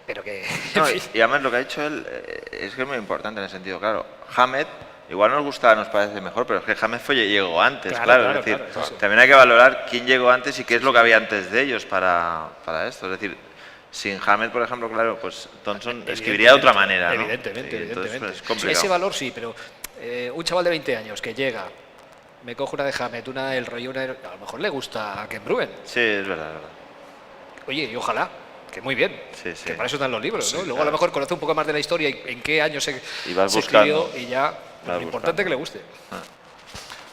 Speaker 6: pero que...
Speaker 3: No, y además lo que ha dicho él es que es muy importante en el sentido, claro, Hammett, igual nos gusta, nos parece mejor, pero es que Hammett llegó antes, claro, es decir,
Speaker 6: claro,
Speaker 3: también hay que valorar quién llegó antes y qué es lo que había antes de ellos para esto, es decir, sin Hammett, por ejemplo, claro, pues Thompson escribiría de otra manera, ¿no?
Speaker 6: Evidentemente,
Speaker 3: Sí, entonces,
Speaker 6: evidentemente.
Speaker 3: pues, es complicado.
Speaker 6: Ese valor sí, pero un chaval de 20 años que llega, me cojo una de Hammett, una del rollo, a lo mejor le gusta a Ken Bruen.
Speaker 3: Sí, es verdad, es verdad.
Speaker 6: Oye, y ojalá, que muy bien,
Speaker 3: Sí, sí.
Speaker 6: que para eso están los libros, ¿no? Luego
Speaker 3: claro.
Speaker 6: a lo mejor conoce un poco más de la historia y en qué año se
Speaker 3: Y vas
Speaker 6: escribió
Speaker 3: buscando.
Speaker 6: y ya,
Speaker 3: Vas
Speaker 6: lo importante
Speaker 3: buscando.
Speaker 6: es que le guste.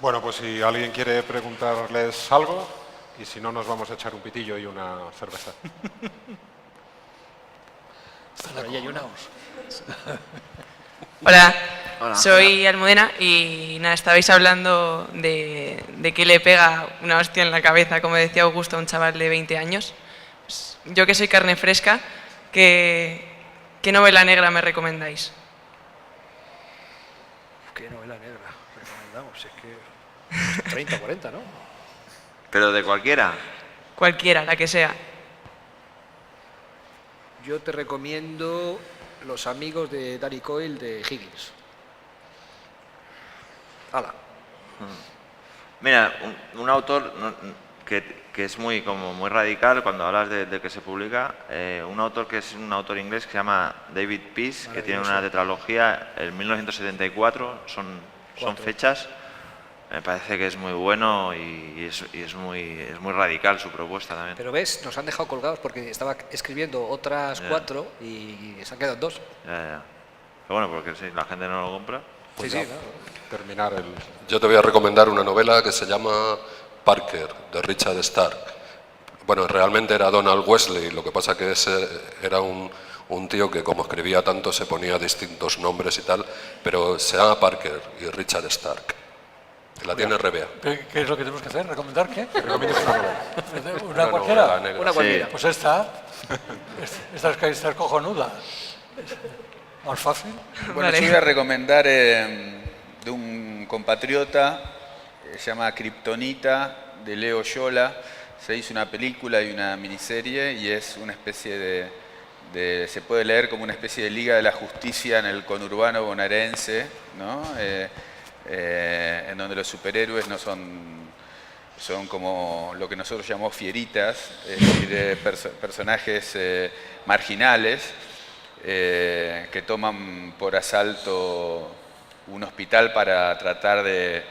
Speaker 1: Bueno, pues si alguien quiere preguntarles algo, y si no, nos vamos a echar un pitillo y una cerveza.
Speaker 6: Están ahí ayunados.
Speaker 7: Hola,
Speaker 3: Hola.
Speaker 7: soy Almudena y nada, estabais hablando de que le pega una hostia en la cabeza, como decía Augusto, a un chaval de 20 años. Pues, yo que soy carne fresca, ¿qué novela negra me recomendáis?
Speaker 6: Qué novela negra recomendamos, es que 30, 40, ¿no?
Speaker 3: Pero de cualquiera.
Speaker 7: Cualquiera, la que sea.
Speaker 6: Yo te recomiendo Los amigos de Danny Coyle de Higgins. Hala.
Speaker 3: Mira, un autor que es muy radical cuando hablas de que se publica, un autor que es un autor inglés que se llama David Peace, que tiene una tetralogía, en 1974, son fechas, me parece que es muy bueno y es muy radical su propuesta también.
Speaker 6: Pero ves, nos han dejado colgados porque estaba escribiendo otras 4 y se han quedado 2.
Speaker 3: Ya. Pero bueno, porque si la gente no lo compra.
Speaker 6: Sí, sí, ¿no?
Speaker 1: Terminar el...
Speaker 4: Yo te voy a recomendar una novela que se llama Parker, de Richard Stark. Bueno, realmente era Donald Wesley, lo que pasa que ese era un tío que como escribía tanto se ponía distintos nombres y tal, pero se llama Parker y Richard Stark. La tiene RBA.
Speaker 2: ¿Qué es lo que tenemos que hacer? ¿Recomendar qué?
Speaker 1: Recomiendas una novela.
Speaker 2: ¿Una cualquiera?
Speaker 4: novela negra.
Speaker 6: Una cualquiera.
Speaker 2: Pues esta. Esta es cojonuda. Más fácil.
Speaker 5: Bueno,
Speaker 7: Vale.
Speaker 5: yo voy a recomendar de un compatriota, se llama Kryptonita, de Leo Yola. Se hizo una película y una miniserie y es una especie se puede leer como una especie de Liga de la Justicia en el conurbano bonaerense, ¿no? En donde los superhéroes no son como lo que nosotros llamamos fieritas, es decir, personajes marginales que toman por asalto un hospital para tratar de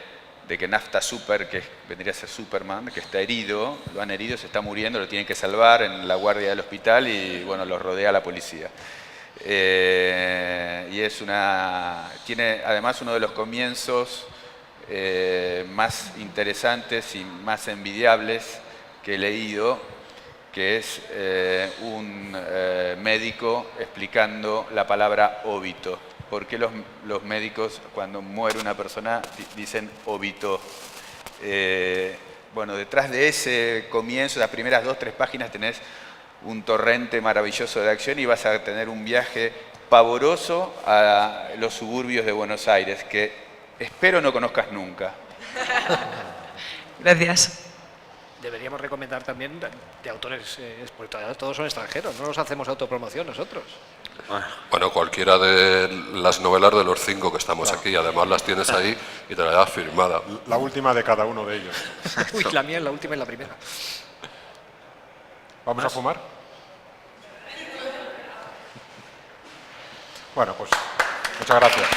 Speaker 5: que Nafta Super, que vendría a ser Superman, que está herido, lo han herido, se está muriendo, lo tienen que salvar en la guardia del hospital y bueno, los rodea la policía. Y tiene además uno de los comienzos más interesantes y más envidiables que he leído, que es un médico explicando la palabra óbito. ¿Por qué los médicos cuando muere una persona dicen óbito? bueno, detrás de ese comienzo, las primeras 2 o 3 páginas, tenés un torrente maravilloso de acción y vas a tener un viaje pavoroso a los suburbios de Buenos Aires, que espero no conozcas nunca.
Speaker 7: Gracias.
Speaker 6: Deberíamos recomendar también de autores, porque todos son extranjeros, no nos hacemos autopromoción nosotros.
Speaker 4: Bueno, cualquiera de las novelas de los 5 que estamos aquí, además las tienes ahí y te la das firmada.
Speaker 1: La última de cada uno de ellos.
Speaker 6: Uy, la mía es la última y la primera.
Speaker 1: ¿Vamos a fumar? Bueno, pues muchas gracias.